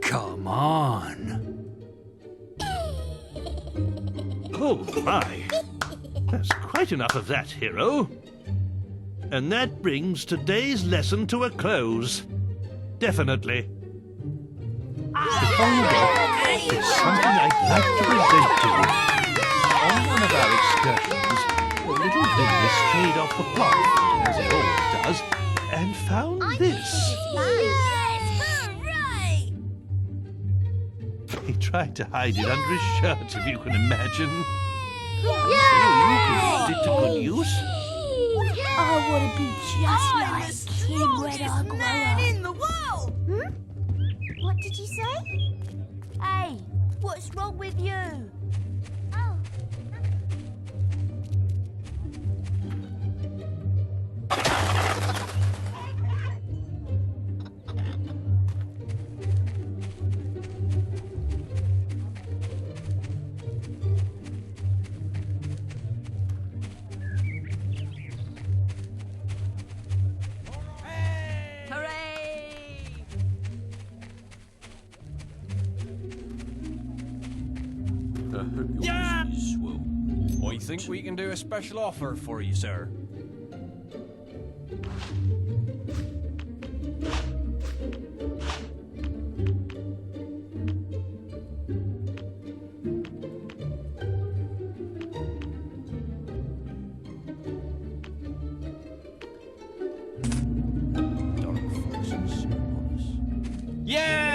Come on. Oh, my. That's quite enough of that, hero. And that brings today's lesson to a close. Definitely. Before you go, there's something I'd like to present to you. On one of our excursions, a little Billy strayed off the path, as it always does, and found this. He tried to hide it under his shirt, if you can imagine. So you could put it to good use. I want to be just like him when I grow up. In the world. What did you say? Hey, what's wrong with you? Oh. Yeah! Well, I think we can do a special offer for you, sir. Dark forces. Yeah!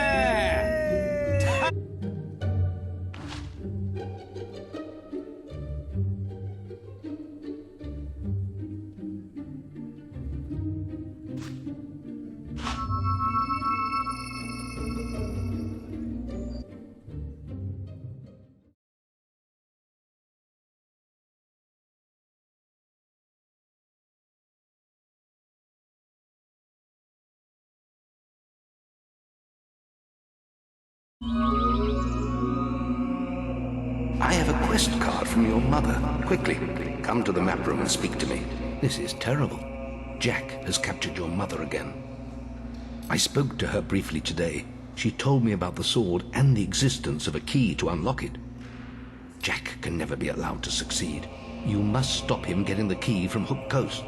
I have a quest card from your mother. Quickly, come to the map room and speak to me. This is terrible. Jack has captured your mother again. I spoke to her briefly today. She told me about the sword and the existence of a key to unlock it. Jack can never be allowed to succeed. You must stop him getting the key from Hook Coast.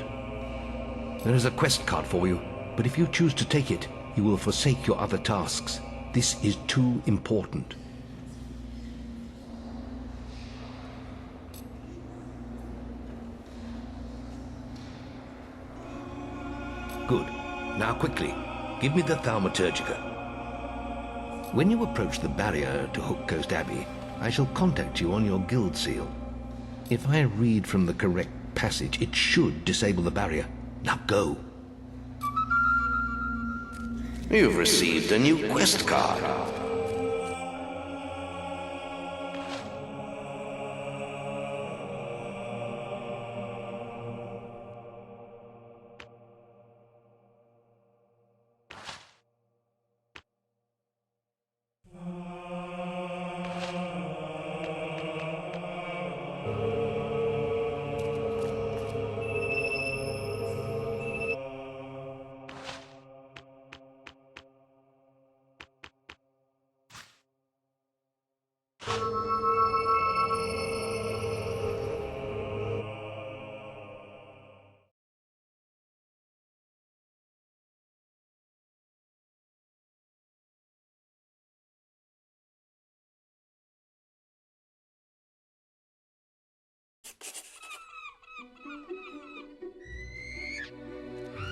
There is a quest card for you, but if you choose to take it, you will forsake your other tasks. This is too important. Good. Now quickly, give me the Thaumaturgica. When you approach the barrier to Hook Coast Abbey, I shall contact you on your guild seal. If I read from the correct passage, it should disable the barrier. Now go. You've received a new quest card.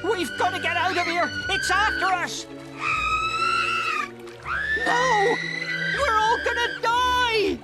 We've got to get out of here! It's after us! No! We're all gonna die!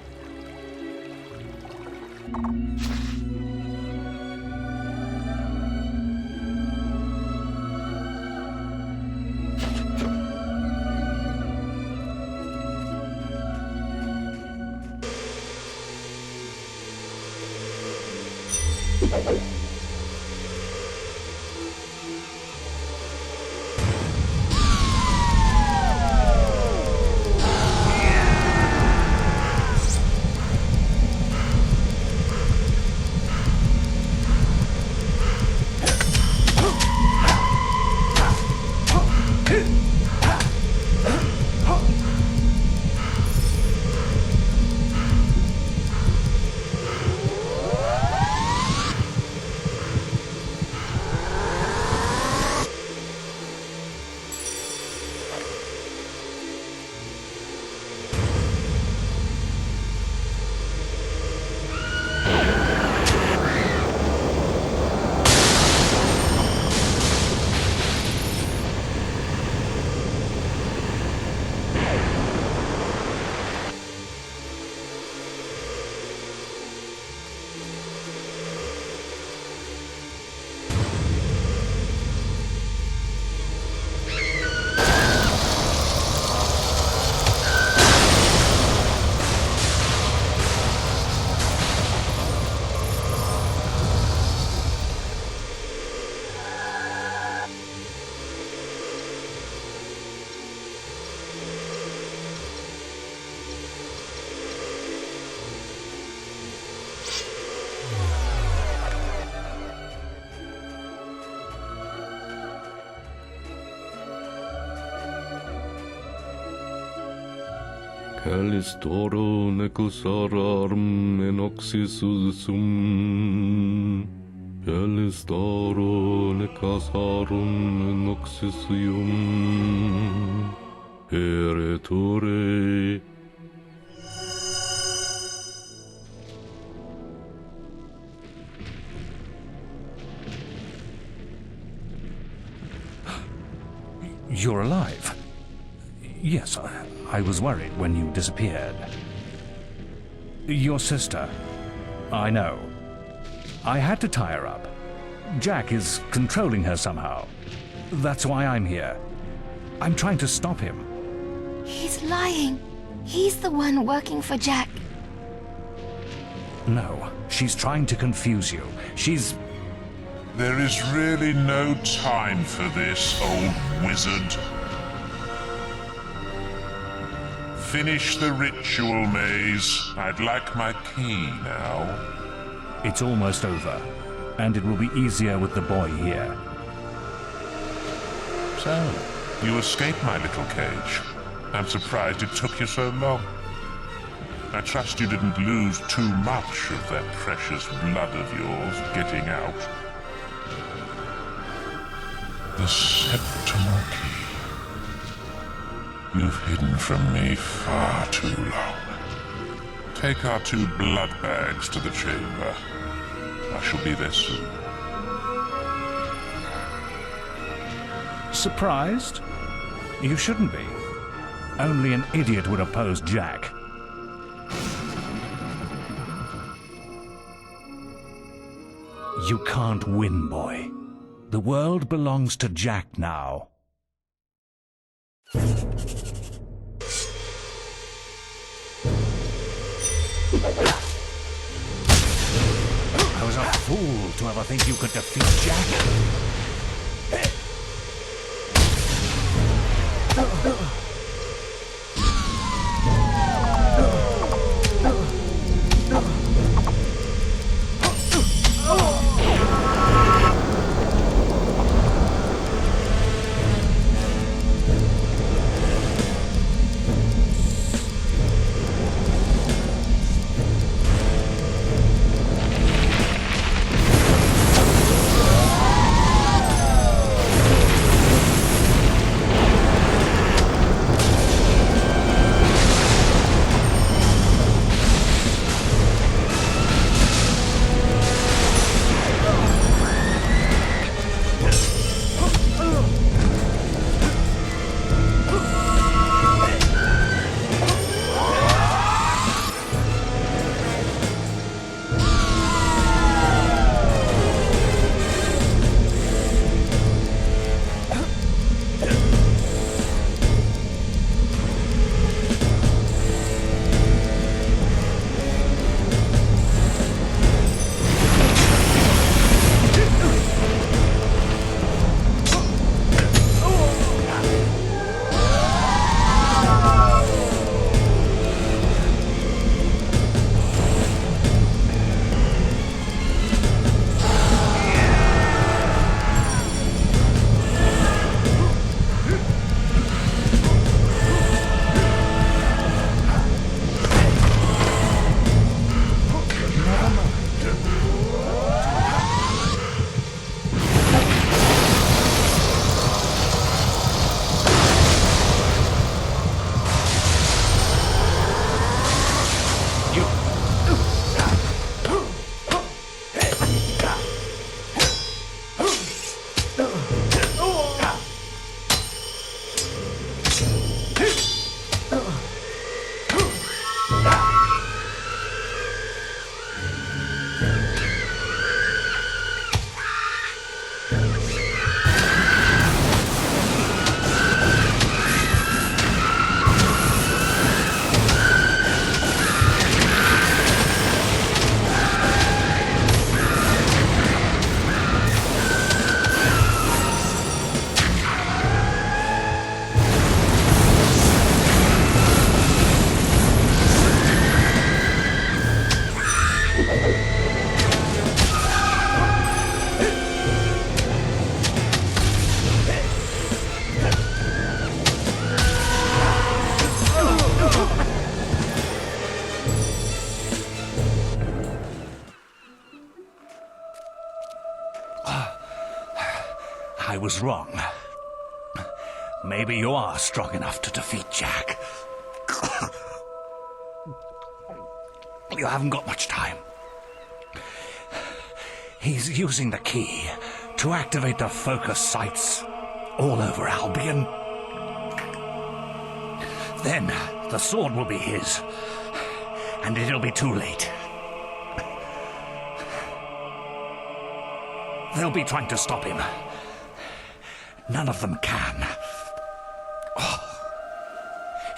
Calistoro necosararum enoxis sum. Calistoro necasarum enoxis ium. Peretore. You're alive. Yes, I was worried when you disappeared. Your sister. I know. I had to tie her up. Jack is controlling her somehow. That's why I'm here. I'm trying to stop him. He's lying. He's the one working for Jack. No, she's trying to confuse you. She's... There is really no time for this, old wizard. finish the ritual, Maze? I'd like my key now. It's almost over, and it will be easier with the boy here. So, you escaped my little cage. I'm surprised it took you so long. I trust you didn't lose too much of that precious blood of yours getting out. The septimal key. You've hidden from me far too long. Take our 2 blood bags to the chamber. I shall be there soon. Surprised? You shouldn't be. Only an idiot would oppose Jack. You can't win, boy. The world belongs to Jack now. I was a fool to ever think you could defeat Jack. I was wrong. Maybe you are strong enough to defeat Jack. You haven't got much time. He's using the key to activate the focus sites all over Albion. Then the sword will be his, and it'll be too late. They'll be trying to stop him. None of them can. Oh.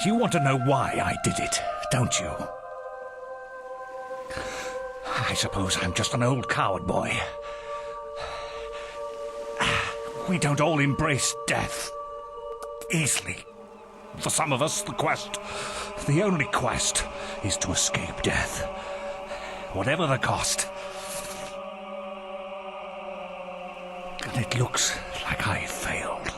You want to know why I did it, don't you? I suppose I'm just an old coward boy. We don't all embrace death easily. For some of us, the only quest, is to escape death. Whatever the cost. And it looks like I failed.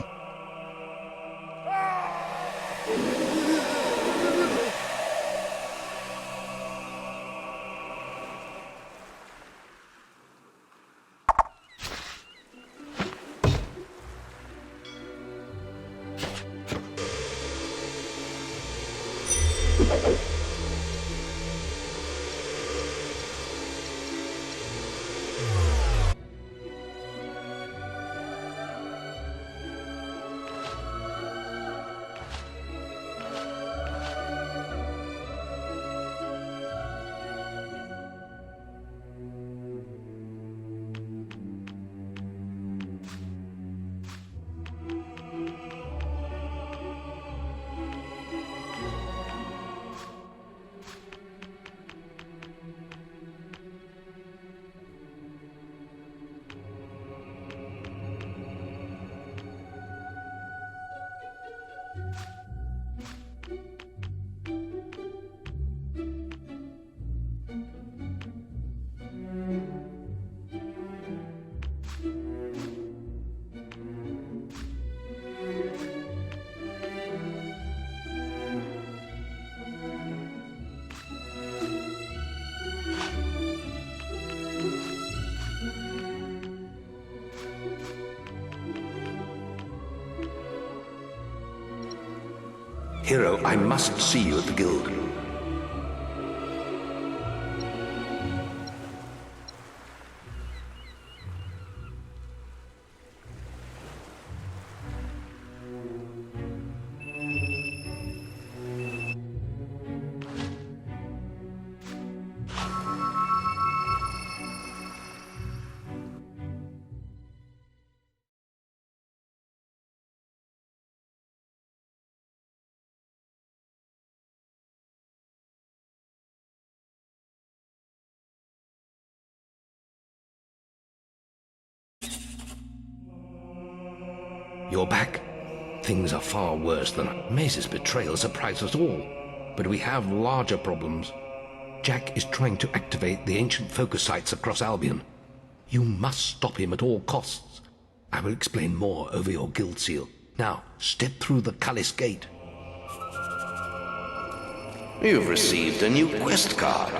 Hero, I must see you at the guild. You're back. Things are far worse than Maze's betrayal surprised us all. But we have larger problems. Jack is trying to activate the ancient focus sites across Albion. You must stop him at all costs. I will explain more over your guild seal. Now, step through the Cullis gate. You've received a new quest card.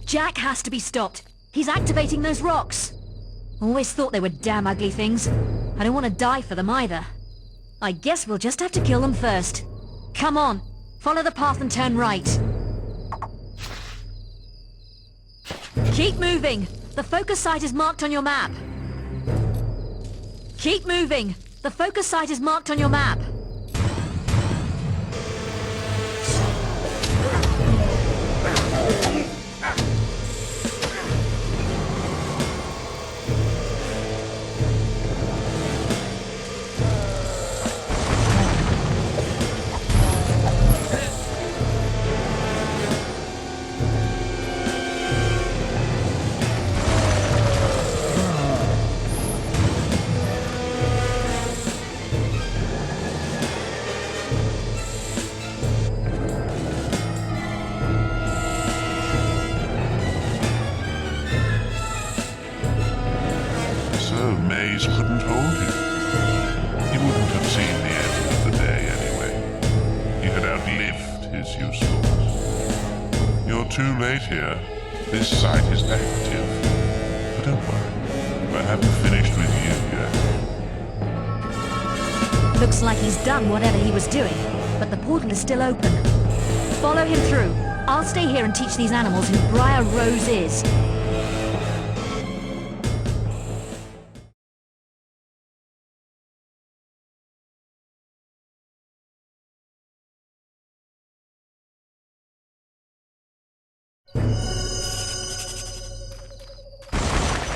Jack has to be stopped. He's activating those rocks. Always thought they were damn ugly things. I don't want to die for them either. I guess we'll just have to kill them first. Come on, follow the path and turn right. Keep moving. The focus site is marked on your map. Keep moving. The focus site is marked on your map. Maze couldn't hold you. He wouldn't have seen the end of the day anyway. He had outlived his usefulness. You're too late here. This site is active. But don't worry. I haven't finished with you yet. Looks like he's done whatever he was doing, but the portal is still open. Follow him through. I'll stay here and teach these animals who Briar Rose is.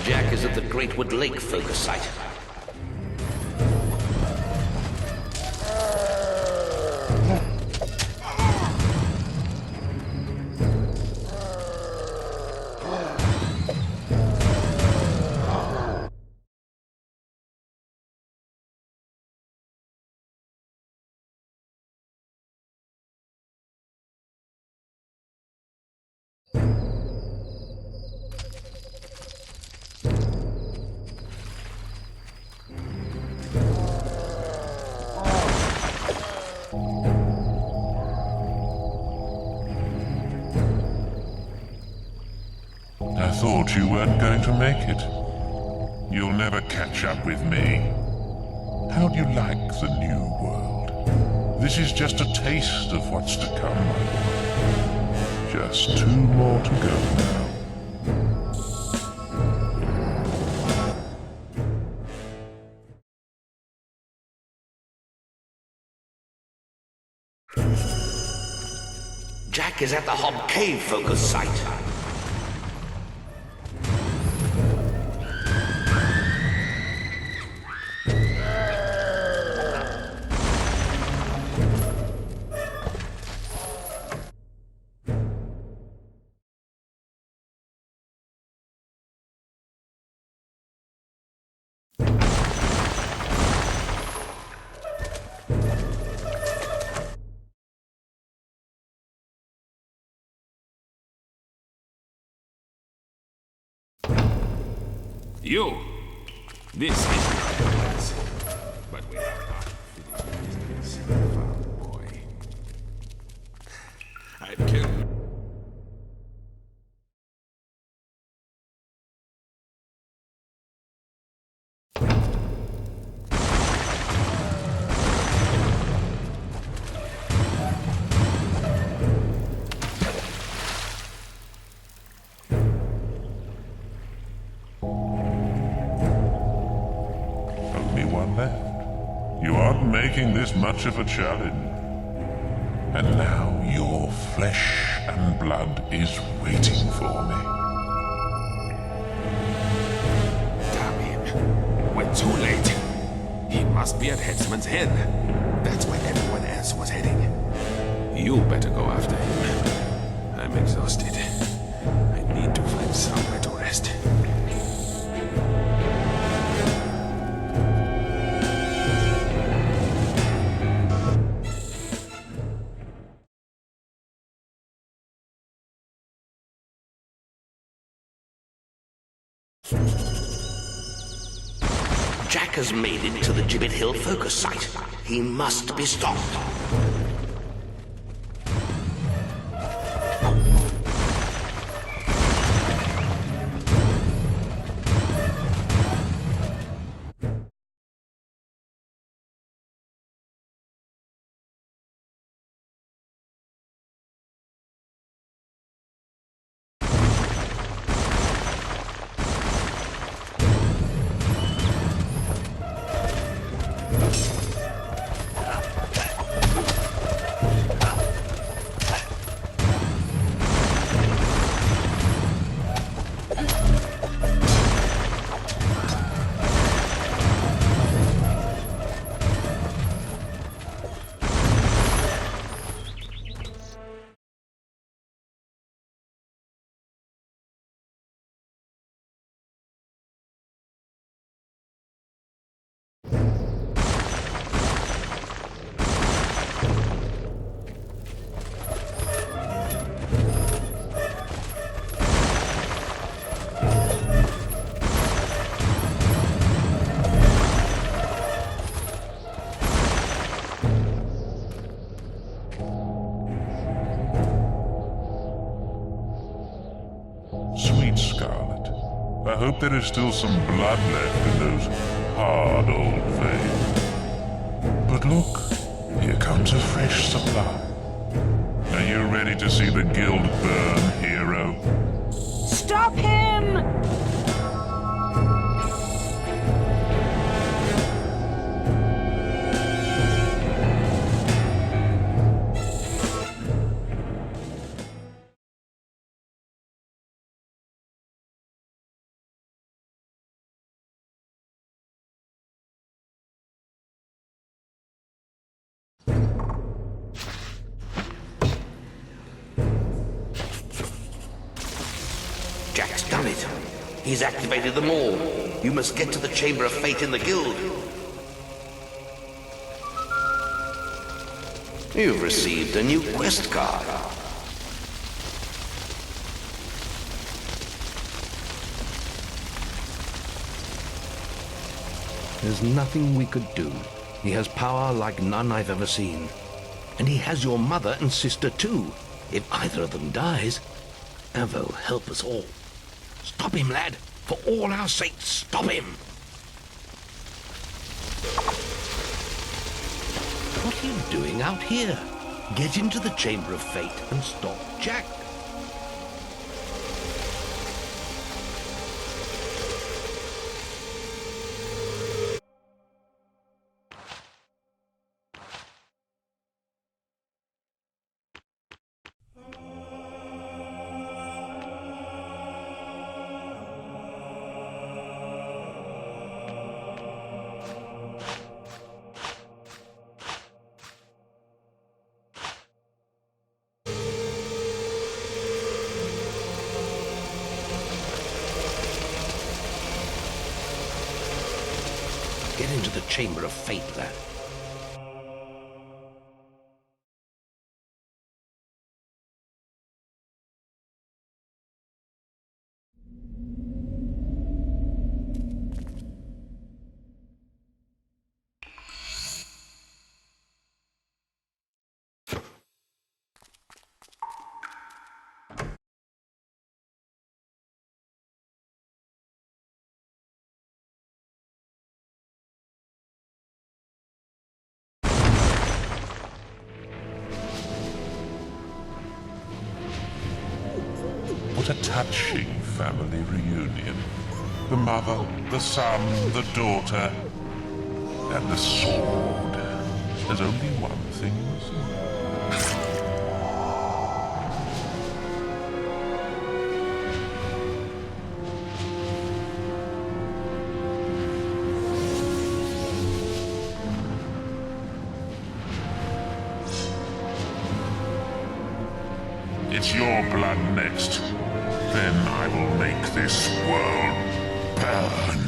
Jack of the Greatwood Lake focus site. I thought you weren't going to make it. You'll never catch up with me. How do you like the new world? This is just a taste of what's to come, my boy. Just 2 more to go now. Jack is at the Hob Cave focus site. You! This is not the place. But we have not finished business, farm boy. I've killed... Left. You aren't making this much of a challenge. And now your flesh and blood is waiting for me. Damn him. We're too late. He must be at Headsman's Head. That's where everyone else was heading. You better go after him. I'm exhausted. I need to find somewhere to rest. Jack has made it to the Gibbet Hill focus site. He must be stopped. Sweet Scarlet, I hope there is still some blood left in those hard old veins. But look, here comes a fresh supply. Are you ready to see the guild burn, hero? Stop him! He's activated them all. You must get to the Chamber of Fate in the guild. You've received a new quest card. There's nothing we could do. He has power like none I've ever seen. And he has your mother and sister too. If either of them dies, Avo, help us all. Stop him, lad. For all our sakes, stop him. What are you doing out here? Get into the Chamber of Fate and stop Jack. Get into the Chamber of Fate, lad. What a touching family reunion. The mother, the son, the daughter, and the sword. There's only one thing missing. It's your blood next. Then I will make this world burn.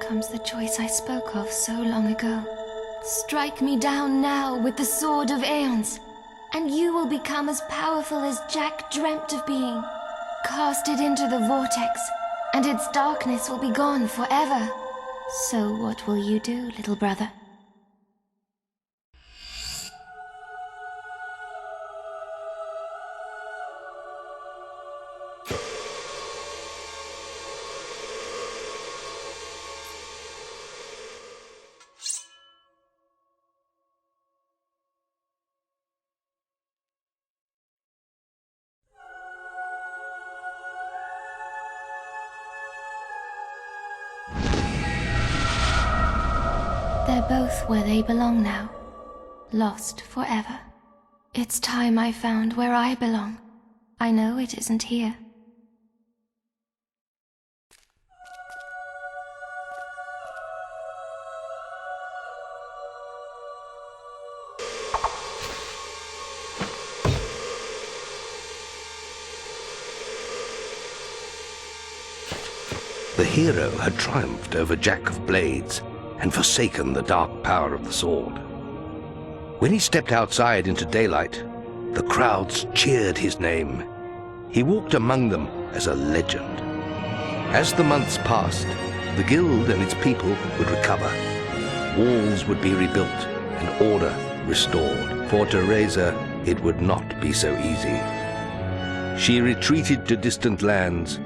comes the choice I spoke of so long ago. Strike me down now with the sword of Aeons, and you will become as powerful as Jack dreamt of being. Cast it into the vortex, and its darkness will be gone forever. So what will you do, little brother? They're both where they belong now, lost forever. It's time I found where I belong. I know it isn't here. The hero had triumphed over Jack of Blades and forsaken the dark power of the sword. When he stepped outside into daylight, the crowds cheered his name. He walked among them as a legend. As the months passed, the guild and its people would recover. Walls would be rebuilt and order restored. For Teresa, it would not be so easy. She retreated to distant lands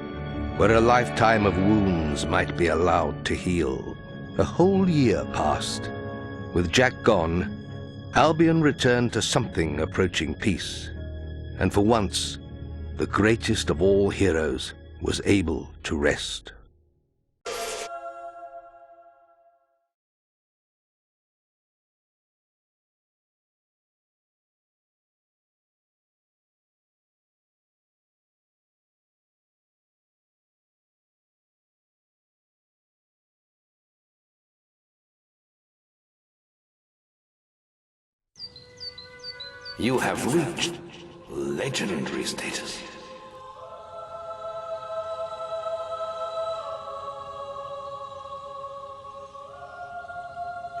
where a lifetime of wounds might be allowed to heal. A whole year passed. With Jack gone, Albion returned to something approaching peace. And for once, the greatest of all heroes was able to rest. You have reached legendary status.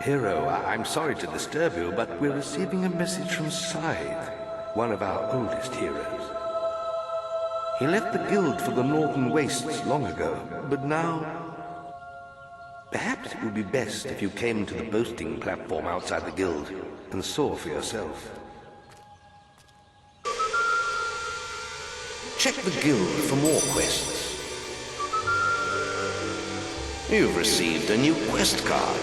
Hero, I'm sorry to disturb you, but we're receiving a message from Scythe, one of our oldest heroes. He left the guild for the Northern Wastes long ago, but now... Perhaps it would be best if you came to the boasting platform outside the guild and saw for yourself. Check the guild for more quests. You've received a new quest card.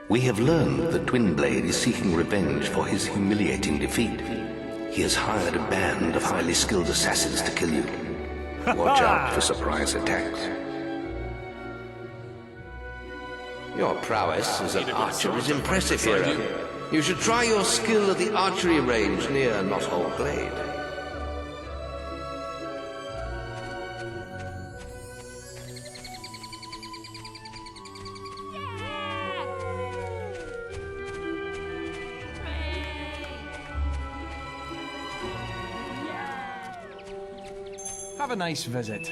We have learned that Twinblade is seeking revenge for his humiliating defeat. He has hired a band of highly skilled assassins to kill you. Watch out for surprise attacks. Your prowess as an archer is impressive, hero. You should try your skill at the archery range near Knothole Glade. Have a nice visit.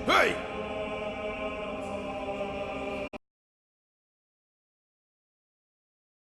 Hey!